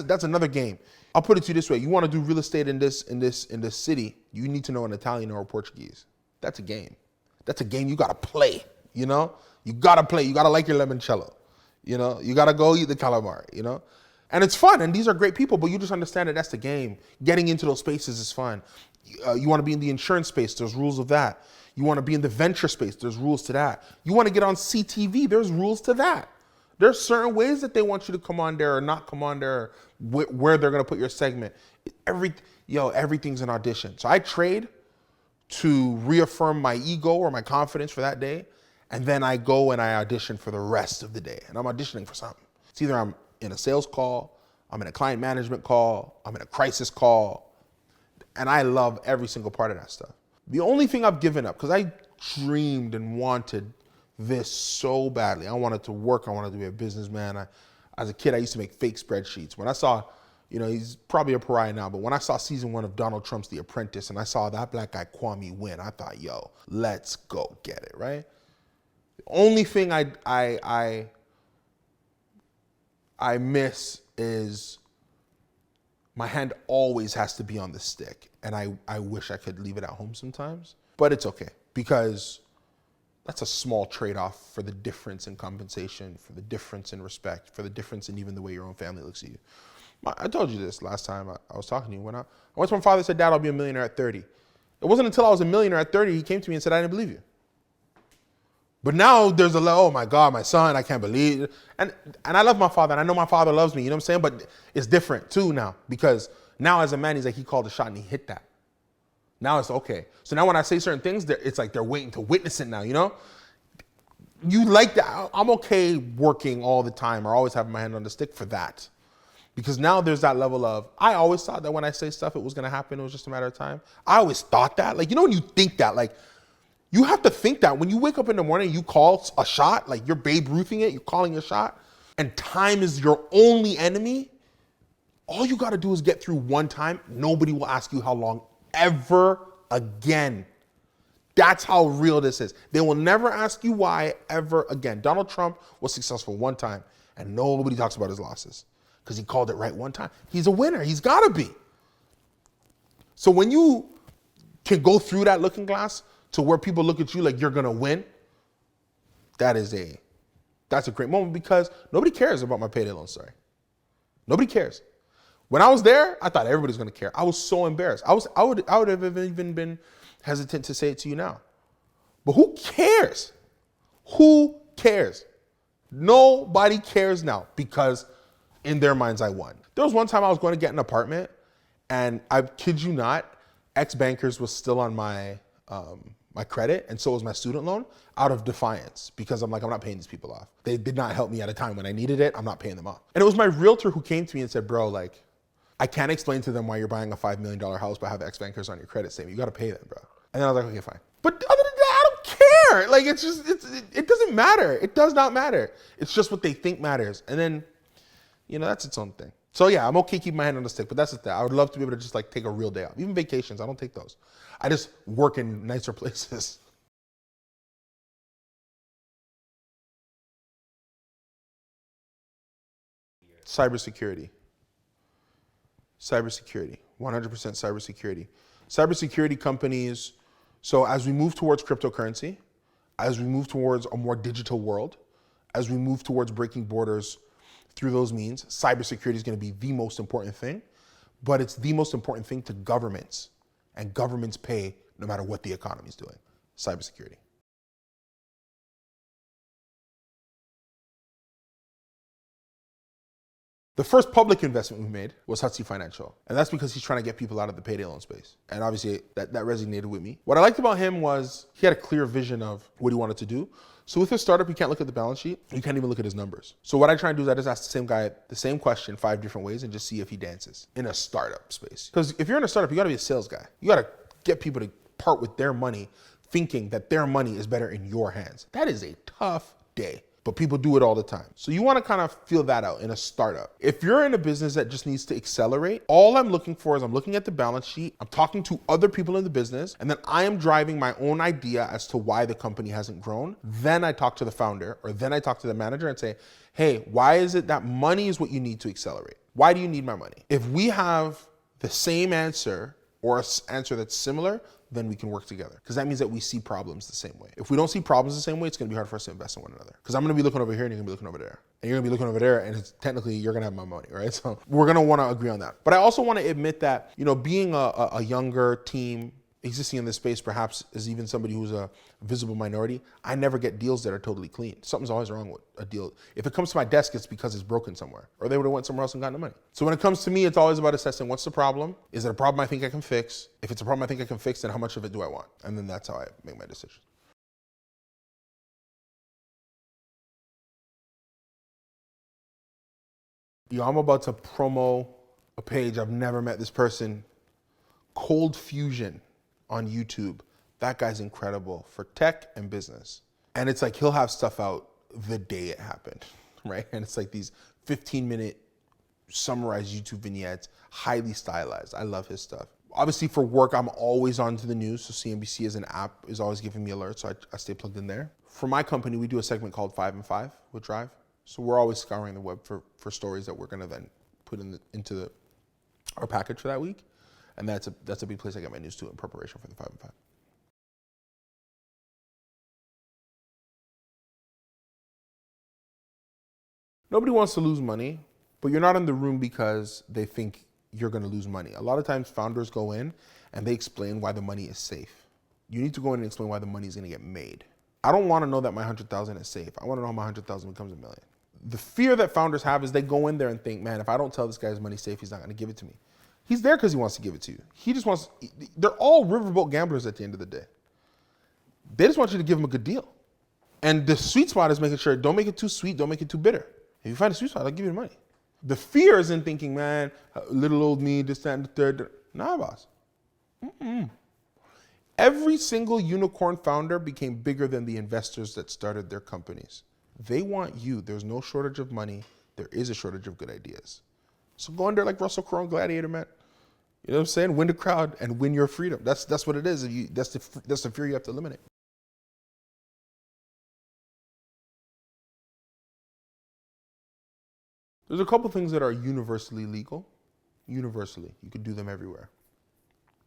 that's another game. I'll put it to you this way. You want to do real estate in this city, you need to know an Italian or a Portuguese. That's a game. That's a game you got to play, You got to play. You got to like your limoncello. You got to go eat the calamari, And it's fun, and these are great people, but you just understand that that's the game. Getting into those spaces is fun. You want to be in the insurance space, there's rules of that. You want to be in the venture space, there's rules to that. You want to get on CTV, there's rules to that. There's certain ways that they want you to come on there or not come on there, where they're going to put your segment. Everything's an audition. So I trade to reaffirm my ego or my confidence for that day, and then I go and I audition for the rest of the day. And I'm auditioning for something. It's either I'm in a sales call, I'm in a client management call, I'm in a crisis call, and I love every single part of that stuff. The only thing I've given up, because I dreamed and wanted this so badly. I wanted to work, I wanted to be a businessman. As a kid, I used to make fake spreadsheets. When I saw, he's probably a pariah now, but when I saw season 1 of Donald Trump's The Apprentice and I saw that black guy Kwame win, I thought, let's go get it, right? The only thing I miss is my hand always has to be on the stick. And I wish I could leave it at home sometimes, but it's okay, because that's a small trade-off for the difference in compensation, for the difference in respect, for the difference in even the way your own family looks at you. I told you this last time I was talking to you. When I went to my father and said, Dad, I'll be a millionaire at 30. It wasn't until I was a millionaire at 30 he came to me and said, I didn't believe you. But now there's a, oh my God, my son, I can't believe it. And I love my father, and I know my father loves me, you know what I'm saying? But it's different too now, because now as a man, he's like, he called the shot and he hit that. Now it's okay. So now when I say certain things, it's like they're waiting to witness it now, you know? You like that. I'm okay working all the time or always having my hand on the stick for that. Because now there's that level of, I always thought that when I say stuff, it was gonna happen, it was just a matter of time. I always thought that. Like, you know when you think that, like, you have to think that when you wake up in the morning, you call a shot, like you're Babe Ruthing it, you're calling a shot, and time is your only enemy, all you gotta do is get through one time. Nobody will ask you how long ever again. That's how real this is. They will never ask you why ever again. Donald Trump was successful one time, and nobody talks about his losses because he called it right one time. He's a winner. He's gotta be. So when you can go through that looking glass to where people look at you like you're gonna win, that's a great moment, because nobody cares about my payday loan story. Nobody cares. When I was there, I thought everybody's gonna care. I was so embarrassed. I would have even been hesitant to say it to you now. But who cares? Who cares? Nobody cares now, because in their minds I won. There was one time I was going to get an apartment, and I kid you not, ex-bankers was still on my my credit, and so was my student loan, out of defiance, because I'm like, I'm not paying these people off. They did not help me at a time when I needed it. I'm not paying them off. And it was my realtor who came to me and said, bro, like, I can't explain to them why you're buying a $5 million house but have ex-bankers on your credit statement. You got to pay them, bro. And then I was like, okay, fine. But other than that, I don't care. Like, it doesn't matter. It does not matter. It's just what they think matters. And then, you know, that's its own thing. So yeah, I'm okay keeping my hand on the stick, but that's the thing. I would love to be able to just like take a real day off. Even vacations, I don't take those. I just work in nicer places. Cybersecurity. Cybersecurity. 100% cybersecurity. Cybersecurity companies, so as we move towards cryptocurrency, as we move towards a more digital world, as we move towards breaking borders through those means, cybersecurity is going to be the most important thing, but it's the most important thing to governments, and governments pay no matter what the economy is doing. Cybersecurity. The first public investment we made was Hutzy Financial. And that's because he's trying to get people out of the payday loan space. And obviously that resonated with me. What I liked about him was he had a clear vision of what he wanted to do. So with his startup, you can't look at the balance sheet. You can't even look at his numbers. So what I try and do is I just ask the same guy the same question 5 different ways and just see if he dances in a startup space. Because if you're in a startup, you gotta be a sales guy. You gotta get people to part with their money thinking that their money is better in your hands. That is a tough day. But people do it all the time. So you want to kind of feel that out in a startup. If you're in a business that just needs to accelerate, all I'm looking for is I'm looking at the balance sheet, I'm talking to other people in the business, and then I am driving my own idea as to why the company hasn't grown. Then I talk to the founder, or then I talk to the manager and say, hey, why is it that money is what you need to accelerate? Why do you need my money? If we have the same answer or an answer that's similar, then we can work together. Because that means that we see problems the same way. If we don't see problems the same way, it's gonna be hard for us to invest in one another. Because I'm gonna be looking over here and you're gonna be looking over there. And you're gonna be looking over there, and it's technically you're gonna have my money, right? So we're gonna wanna agree on that. But I also wanna admit that, you know, being a younger team, existing in this space, perhaps as even somebody who's a visible minority, I never get deals that are totally clean. Something's always wrong with a deal. If it comes to my desk, it's because it's broken somewhere, or they would have went somewhere else and gotten the money. So when it comes to me, it's always about assessing what's the problem. Is it a problem I think I can fix? If it's a problem I think I can fix, then how much of it do I want? And then that's how I make my decision. Yo, I'm about to promo a page. I've never met this person. Cold Fusion on YouTube. That guy's incredible for tech and business. And it's like he'll have stuff out the day it happened, right? And it's like these 15-minute summarized YouTube vignettes, highly stylized. I love his stuff. Obviously for work, I'm always on to the news. So CNBC as an app is always giving me alerts. So I stay plugged in there. For my company, we do a segment called 5 and 5 with Drive. So we're always scouring the web for stories that we're gonna then put into our package for that week. And that's a big place I get my news to in preparation for the 5 and 5. Nobody wants to lose money, but you're not in the room because they think you're going to lose money. A lot of times founders go in and they explain why the money is safe. You need to go in and explain why the money is going to get made. I don't want to know that my 100,000 is safe. I want to know how my 100,000 becomes a million. The fear that founders have is they go in there and think, man, if I don't tell this guy his money's safe, he's not going to give it to me. He's there because he wants to give it to you. He just wants, they're all riverboat gamblers at the end of the day. They just want you to give them a good deal. And the sweet spot is making sure, don't make it too sweet, don't make it too bitter. If you find a sweet spot, I'll give you the money. The fear is in thinking, man, little old me, this, that, and the third. Nah, boss. Every single unicorn founder became bigger than the investors that started their companies. They want you. There's no shortage of money. There is a shortage of good ideas. So go in there like Russell Crowe and Gladiator, man. You know what I'm saying? Win the crowd and win your freedom. That's what it is. That's the fear you have to eliminate. There's a couple things that are universally legal. Universally. You could do them everywhere.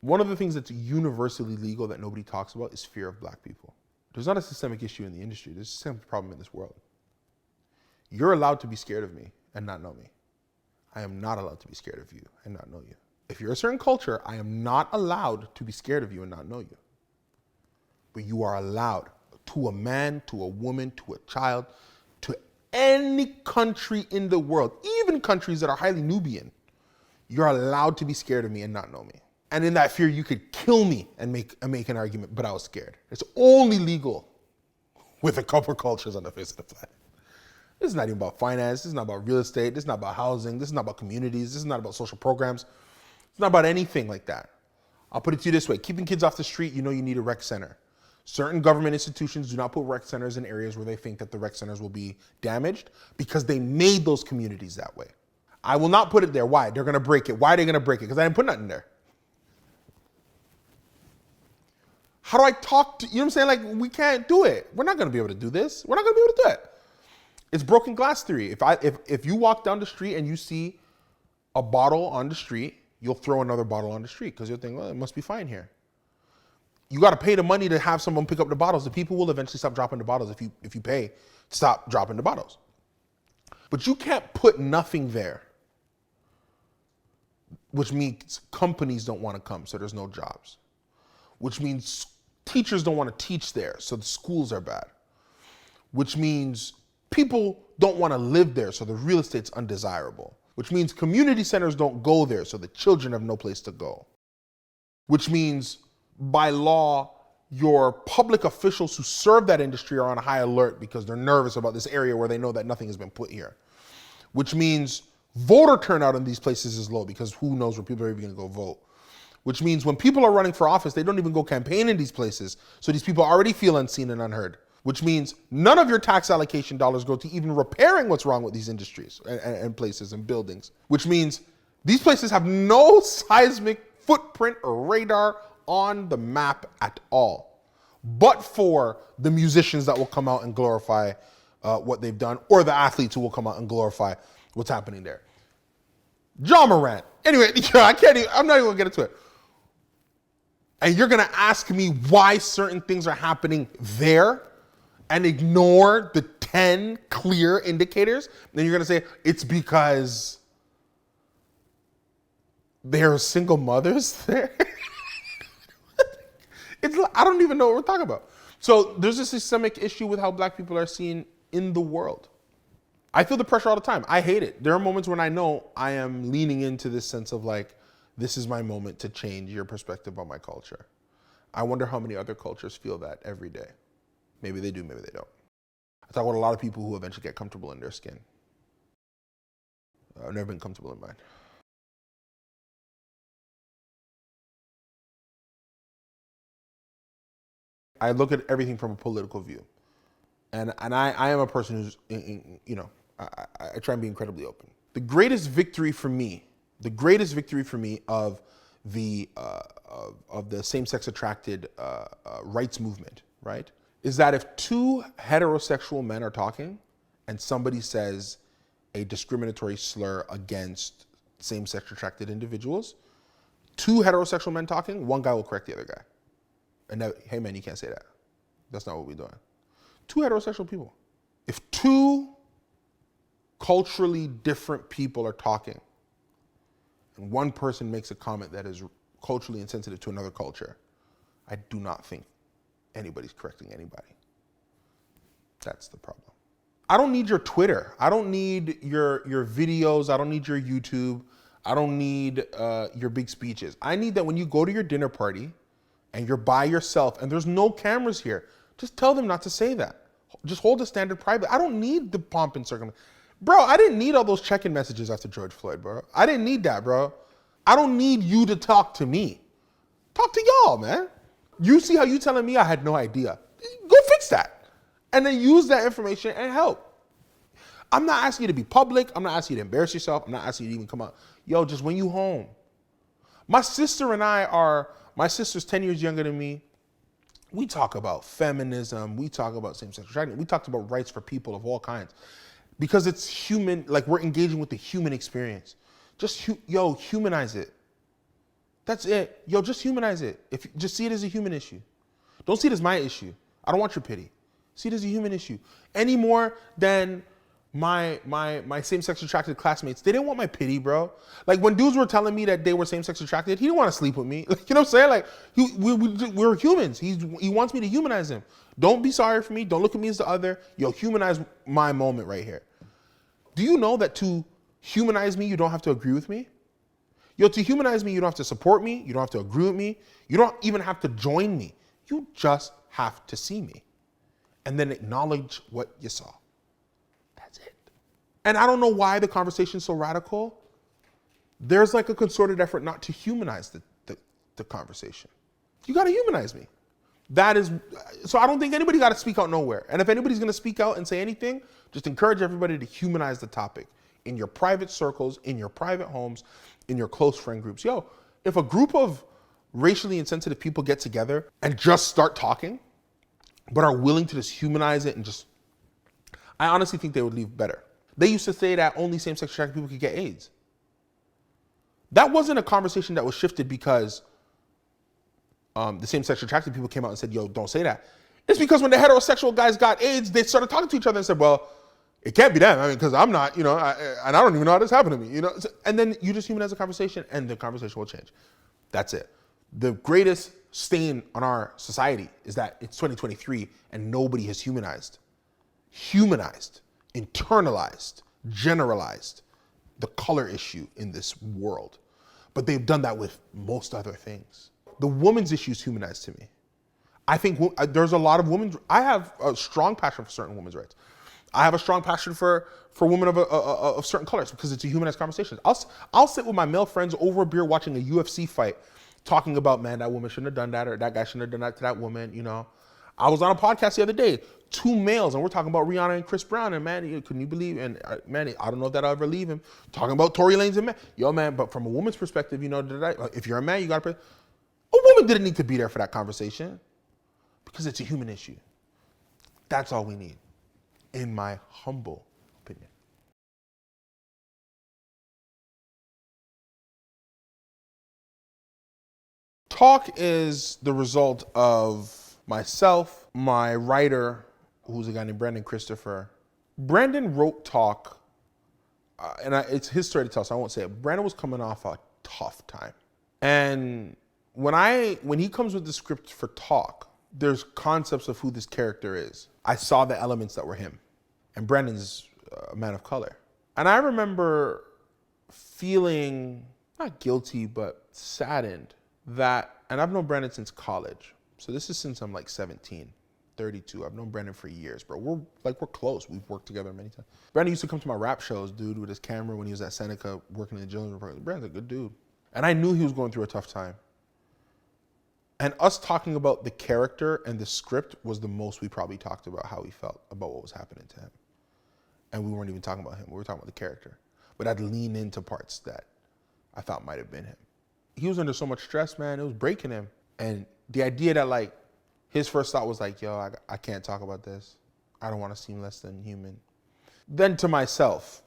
One of the things that's universally legal that nobody talks about is fear of black people. There's not a systemic issue in the industry. There's a systemic problem in this world. You're allowed to be scared of me and not know me. I am not allowed to be scared of you and not know you. If you're a certain culture, I am not allowed to be scared of you and not know you. But you are allowed, to a man, to a woman, to a child, to any country in the world, even countries that are highly Nubian, you're allowed to be scared of me and not know me. And in that fear, you could kill me and make an argument, but I was scared. It's only legal with a couple cultures on the face of the planet. This is not even about finance. This is not about real estate. This is not about housing. This is not about communities. This is not about social programs. It's not about anything like that. I'll put it to you this way. Keeping kids off the street, you know you need a rec center. Certain government institutions do not put rec centers in areas where they think that the rec centers will be damaged because they made those communities that way. I will not put it there. Why? They're going to break it. Why are they going to break it? Because I didn't put nothing there. How do I talk to, you know what I'm saying? Like, we can't do it. We're not going to be able to do this. We're not going to be able to do it. It's broken glass theory. If you walk down the street and you see a bottle on the street, you'll throw another bottle on the street because you'll think, well, it must be fine here. You got to pay the money to have someone pick up the bottles. The people will eventually stop dropping the bottles if you pay to stop dropping the bottles. But you can't put nothing there, which means companies don't want to come, so there's no jobs. Which means teachers don't want to teach there, so the schools are bad. Which means people don't want to live there, so the real estate's undesirable. Which means community centers don't go there, so the children have no place to go. Which means, by law, your public officials who serve that industry are on high alert because they're nervous about this area where they know that nothing has been put here. Which means voter turnout in these places is low because who knows where people are even going to go vote. Which means when people are running for office, they don't even go campaign in these places. So these people already feel unseen and unheard. Which means none of your tax allocation dollars go to even repairing what's wrong with these industries and places and buildings. Which means these places have no seismic footprint or radar on the map at all. But for the musicians that will come out and glorify what they've done, or the athletes who will come out and glorify what's happening there. John Morant. Anyway, I'm not even gonna get into it. And you're gonna ask me why certain things are happening there and ignore the 10 clear indicators? Then you're gonna say it's because there are single mothers there? I don't even know what we're talking about. So there's a systemic issue with how black people are seen in the world. I feel the pressure all the time. I hate it. There are moments when I know I am leaning into this sense of like, this is my moment to change your perspective on my culture. I wonder how many other cultures feel that every day. Maybe they do, maybe they don't. I talk about a lot of people who eventually get comfortable in their skin. I've never been comfortable in mine. I look at everything from a political view. And I am a person who's, I try and be incredibly open. The greatest victory for me of the same-sex attracted rights movement, right, is that if two heterosexual men are talking and somebody says a discriminatory slur against same-sex attracted individuals, two heterosexual men talking, one guy will correct the other guy. And now, hey man, you can't say that. That's not what we're doing. Two heterosexual people. If two culturally different people are talking, and one person makes a comment that is culturally insensitive to another culture, I do not think anybody's correcting anybody. That's the problem. I don't need your Twitter. I don't need your videos. I don't need your YouTube. I don't need your big speeches. I need that when you go to your dinner party and you're by yourself and there's no cameras here, just tell them not to say that. Just hold the standard private. I don't need the pomp and circumstance. Bro, I didn't need all those check-in messages after George Floyd, bro. I didn't need that, bro. I don't need you to talk to me. Talk to y'all, man. You see how you telling me I had no idea. Go fix that. And then use that information and help. I'm not asking you to be public. I'm not asking you to embarrass yourself. I'm not asking you to even come out. Yo, just when you home. My sister and my sister's 10 years younger than me. We talk about feminism. We talk about same-sex attraction. We talked about rights for people of all kinds. Because it's human, like we're engaging with the human experience. Just, humanize it. That's it. Yo, just humanize it. Just see it as a human issue. Don't see it as my issue. I don't want your pity. See it as a human issue. Any more than my same-sex attracted classmates, they didn't want my pity, bro. Like when dudes were telling me that they were same-sex attracted, he didn't want to sleep with me. Like, you know what I'm saying? Like we're humans. He wants me to humanize him. Don't be sorry for me. Don't look at me as the other. Yo, humanize my moment right here. Do you know that to humanize me, you don't have to agree with me? Yo, to humanize me, you don't have to support me. You don't have to agree with me. You don't even have to join me. You just have to see me and then acknowledge what you saw. That's it. And I don't know why the conversation's so radical. There's like a concerted effort not to humanize the conversation. You got to humanize me. So I don't think anybody got to speak out nowhere. And if anybody's going to speak out and say anything, just encourage everybody to humanize the topic in your private circles, in your private homes, in your close friend groups. Yo, if a group of racially insensitive people get together and just start talking, but are willing to just humanize it and I honestly think they would leave better. They used to say that only same-sex attracted people could get AIDS. That wasn't a conversation that was shifted because the same-sex attracted people came out and said, yo, don't say that. It's because when the heterosexual guys got AIDS, they started talking to each other and said, well, it can't be them. I mean, because I'm not, and I don't even know how this happened to me, And then you just humanize the conversation and the conversation will change. That's it. The greatest stain on our society is that it's 2023 and nobody has humanized, internalized, generalized the color issue in this world. But they've done that with most other things. The woman's issue is humanized to me. I think there's a lot of women. I have a strong passion for certain women's rights. I have a strong passion for women of certain colors because it's a humanized conversation. I'll sit with my male friends over a beer watching a UFC fight, talking about, man, that woman shouldn't have done that, or that guy shouldn't have done that to that woman. I was on a podcast the other day, 2 males, and we're talking about Rihanna and Chris Brown, and man, couldn't you believe? And man, I don't know that I'll ever leave him. Talking about Tory Lanez and man, yo, man, but from a woman's perspective, if you're a man, you got to. A woman didn't need to be there for that conversation because it's a human issue. That's all we need, in my humble opinion. Talk is the result of myself, my writer, who's a guy named Brandon Christopher. Brandon wrote Talk, and it's his story to tell, so I won't say it. Brandon was coming off a tough time. And when he comes with the script for Talk, there's concepts of who this character is. I saw the elements that were him. And Brandon's a man of color. And I remember feeling, not guilty, but saddened that, and I've known Brandon since college. So this is since I'm like 17, 32. I've known Brandon for years, bro. We're close. We've worked together many times. Brandon used to come to my rap shows, dude, with his camera when he was at Seneca working in the children's department. Brandon's a good dude. And I knew he was going through a tough time. And us talking about the character and the script was the most we probably talked about how he felt about what was happening to him. And we weren't even talking about him. We were talking about the character. But I'd lean into parts that I thought might have been him. He was under so much stress, man. It was breaking him. And the idea that like his first thought was like, yo, I can't talk about this. I don't want to seem less than human. Then to myself,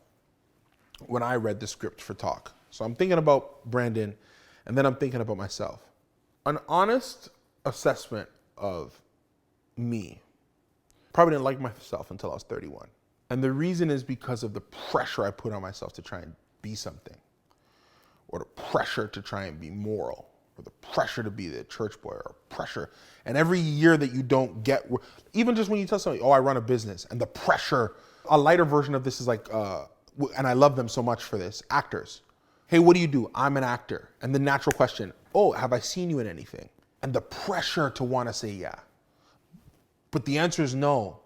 when I read the script for Talk. So I'm thinking about Brandon, and then I'm thinking about myself. An honest assessment of me. Probably didn't like myself until I was 31. And the reason is because of the pressure I put on myself to try and be something, or the pressure to try and be moral, or the pressure to be the church boy, or pressure. And every year that you don't get, even just when you tell somebody, oh, I run a business, and the pressure, a lighter version of this is like, and I love them so much for this, actors. Hey, what do you do? I'm an actor. And the natural question, oh, have I seen you in anything? And the pressure to want to say yeah. But the answer is no.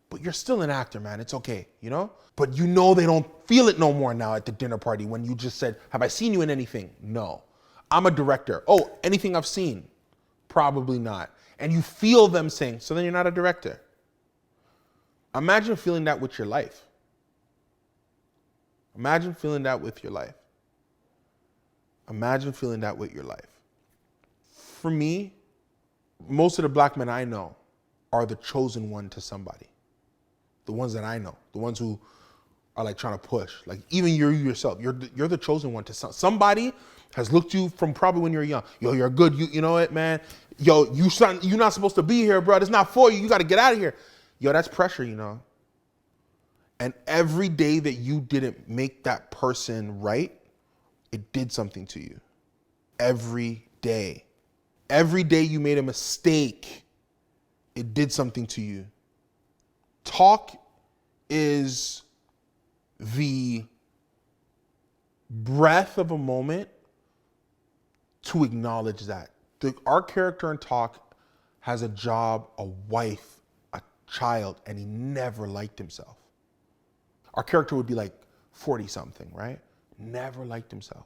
But you're still an actor, man. It's okay, you know? But you know they don't feel it no more now at the dinner party when you just said, have I seen you in anything? No. I'm a director. Oh, anything I've seen? Probably not. And you feel them saying, so then you're not a director. Imagine feeling that with your life. Imagine feeling that with your life. Imagine feeling that with your life. For me, most of the black men I know are the chosen one to somebody. The ones that I know, the ones who are like trying to push, like even you yourself, you're the chosen one to somebody has looked you from probably when you're young. Yo, you're good. You know it, man. Yo, you're not supposed to be here, bro. It's not for you. You got to get out of here. Yo, that's pressure, you know. And every day that you didn't make that person right, it did something to you. Every day. Every day you made a mistake, it did something to you. Talk is the breath of a moment to acknowledge that. Our character in Talk has a job, a wife, a child, and he never liked himself. Our character would be like 40-something, right? Never liked himself.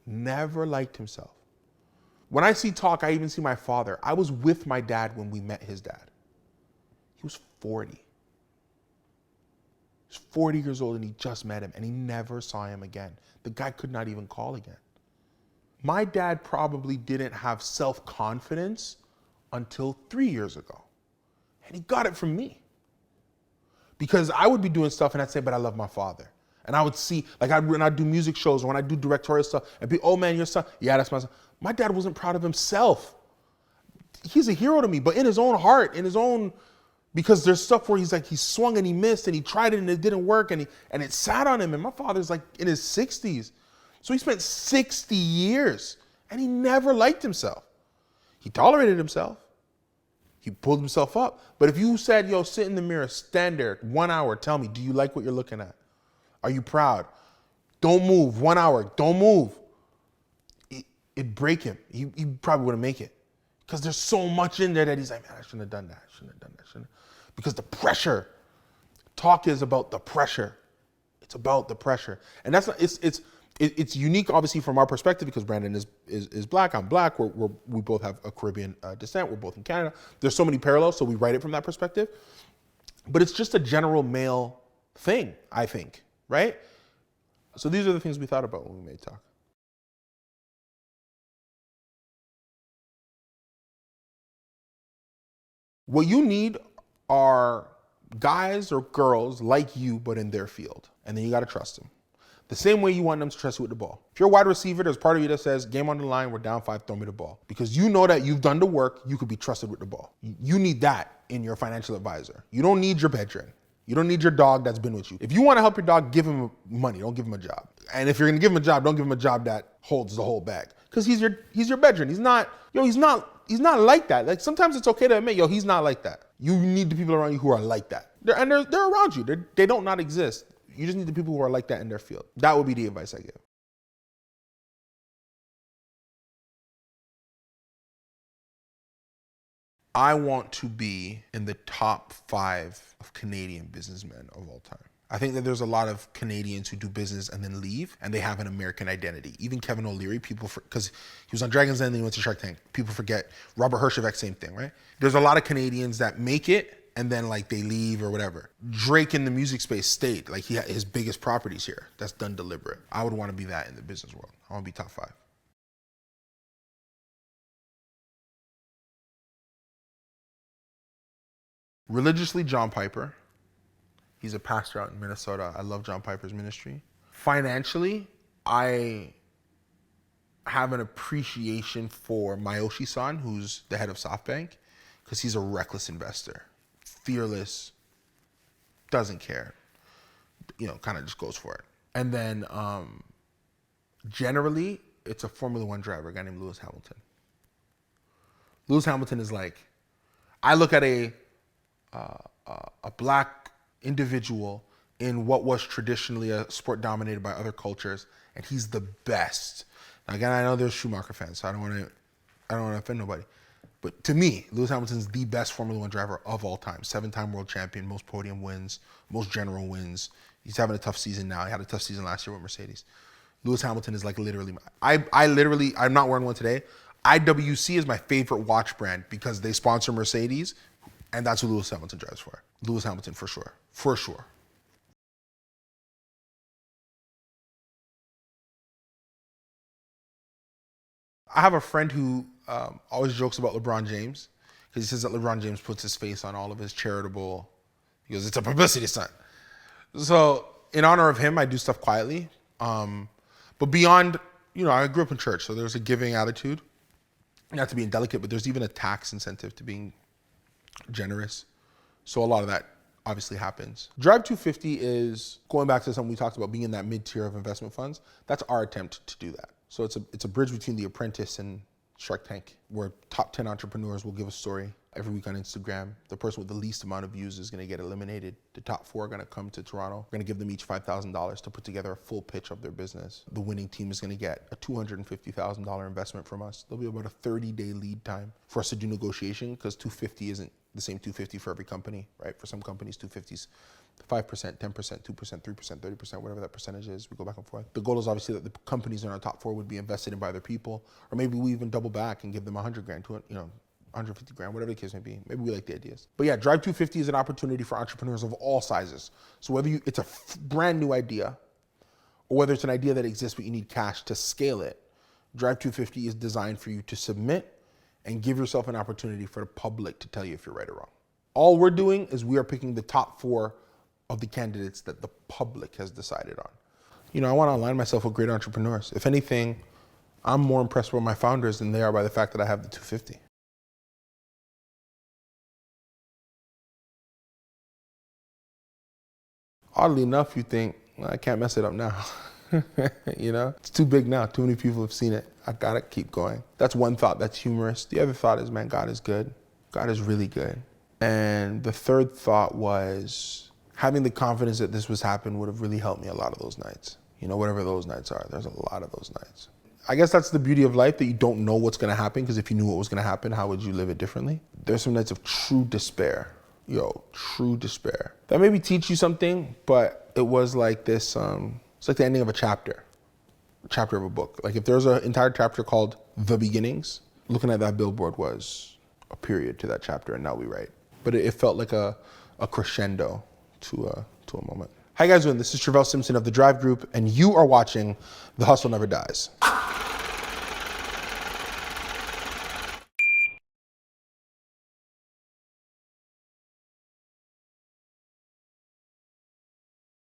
Never liked himself. When I see Talk, I even see my father. I was with my dad when we met his dad. He was 40. He was 40 years old and he just met him and he never saw him again. The guy could not even call again. My dad probably didn't have self-confidence until 3 years ago. And he got it from me. Because I would be doing stuff and I'd say, but I love my father. And I would see, like when I do music shows or when I do directorial stuff, I'd be, oh man, your son. Yeah, that's my son. My dad wasn't proud of himself. He's a hero to me, but in his own heart, in his own, because there's stuff where he's like, he swung and he missed and he tried it and it didn't work and it sat on him. And my father's like in his 60s. So he spent 60 years and he never liked himself. He tolerated himself. He pulled himself up. But if you said, yo, sit in the mirror, stand there 1 hour, tell me, do you like what you're looking at? Are you proud? Don't move. 1 hour, don't move. It'd break him. He probably wouldn't make it. Because there's so much in there that he's like, man, I shouldn't have done that. I shouldn't have done that. Because the pressure. Talk is about the pressure. It's about the pressure. And that's not, it's unique, obviously, from our perspective because Brandon is black. I'm black. We both have a Caribbean descent. We're both in Canada. There's so many parallels, so we write it from that perspective. But it's just a general male thing, I think, right? So these are the things we thought about when we made Talk. What you need are guys or girls like you, but in their field. And then you got to trust them. The same way you want them to trust you with the ball. If you're a wide receiver, there's part of you that says, game on the line, we're down 5, throw me the ball. Because you know that you've done the work, you could be trusted with the ball. You need that in your financial advisor. You don't need your veteran. You don't need your dog that's been with you. If you want to help your dog, give him money, don't give him a job. And if you're going to give him a job, don't give him a job that holds the whole bag. Because he's your veteran. He's not like that. Like sometimes it's okay to admit, yo, he's not like that. You need the people around you who are like that. They're around you. They don't not exist. You just need the people who are like that in their field. That would be the advice I give. I want to be in the top 5 of Canadian businessmen of all time. I think that there's a lot of Canadians who do business and then leave and they have an American identity. Even Kevin O'Leary, because he was on Dragon's Den and then he went to Shark Tank. People forget. Robert Herjavec, same thing, right? There's a lot of Canadians that make it and then like they leave or whatever. Drake in the music space stayed. Like he had his biggest properties here. That's done deliberate. I would want to be that in the business world. I want to be top 5. Religiously, John Piper. He's a pastor out in Minnesota. I love John Piper's ministry. Financially, I have an appreciation for Mayoshi-san, who's the head of SoftBank, because he's a reckless investor. Fearless, doesn't care, kind of just goes for it. And then generally, it's a Formula One driver, a guy named Lewis Hamilton. Lewis Hamilton is like, I look at a black individual in what was traditionally a sport dominated by other cultures, and he's the best. Now, again, I know there's Schumacher fans, so I don't want to offend nobody. But to me, Lewis Hamilton's the best Formula One driver of all time. 7-time world champion, most podium wins, most general wins. He's having a tough season now. He had a tough season last year with Mercedes. Lewis Hamilton is like literally, I'm not wearing one today. IWC is my favorite watch brand because they sponsor Mercedes, and that's who Lewis Hamilton drives for. Lewis Hamilton for sure. For sure. I have a friend who always jokes about LeBron James because he says that LeBron James puts his face on all of his charitable, he goes, it's a publicity stunt. So in honor of him, I do stuff quietly. But beyond, I grew up in church, so there's a giving attitude. Not to be indelicate, but there's even a tax incentive to being generous. So a lot of that obviously happens. Drive 250 is, going back to something we talked about, being in that mid-tier of investment funds. That's our attempt to do that. So it's a bridge between The Apprentice and Shark Tank, where top 10 entrepreneurs will give a story every week on Instagram. The person with the least amount of views is going to get eliminated. The top 4 are going to come to Toronto. We're going to give them each $5,000 to put together a full pitch of their business. The winning team is going to get a $250,000 investment from us. There'll be about a 30-day lead time for us to do negotiation because 250 isn't the same 250 for every company, right? For some companies, 250's 5%, 10%, 2%, 3%, 30%, whatever that percentage is. We go back and forth. The goal is obviously that the companies in our top 4 would be invested in by other people, or maybe we even double back and give them 100 grand, 150 grand, whatever the case may be. Maybe we like the ideas. But yeah, Drive 250 is an opportunity for entrepreneurs of all sizes. So whether it's a brand new idea, or whether it's an idea that exists but you need cash to scale it, Drive 250 is designed for you to submit and give yourself an opportunity for the public to tell you if you're right or wrong. All we're doing is we are picking the top 4 of the candidates that the public has decided on. I want to align myself with great entrepreneurs. If anything, I'm more impressed with my founders than they are by the fact that I have the 250. Oddly enough, you think, well, I can't mess it up now. It's too big now. Too many people have seen it. I gotta keep going. That's one thought that's humorous. The other thought is, man, God is good. God is really good. And the third thought was, having the confidence that this was happening would have really helped me a lot of those nights. Whatever those nights are, there's a lot of those nights. I guess that's the beauty of life, that you don't know what's gonna happen, because if you knew what was gonna happen, how would you live it differently? There's some nights of true despair. True despair. That maybe teach you something, but it was like this, it's like the ending of a chapter of a book. Like if there's an entire chapter called The Beginnings, looking at that billboard was a period to that chapter, and now we write. But it felt like a crescendo to a moment. How you guys doing? This is Trivelle Simpson of the Drive Group, and you are watching The Hustle Never Dies.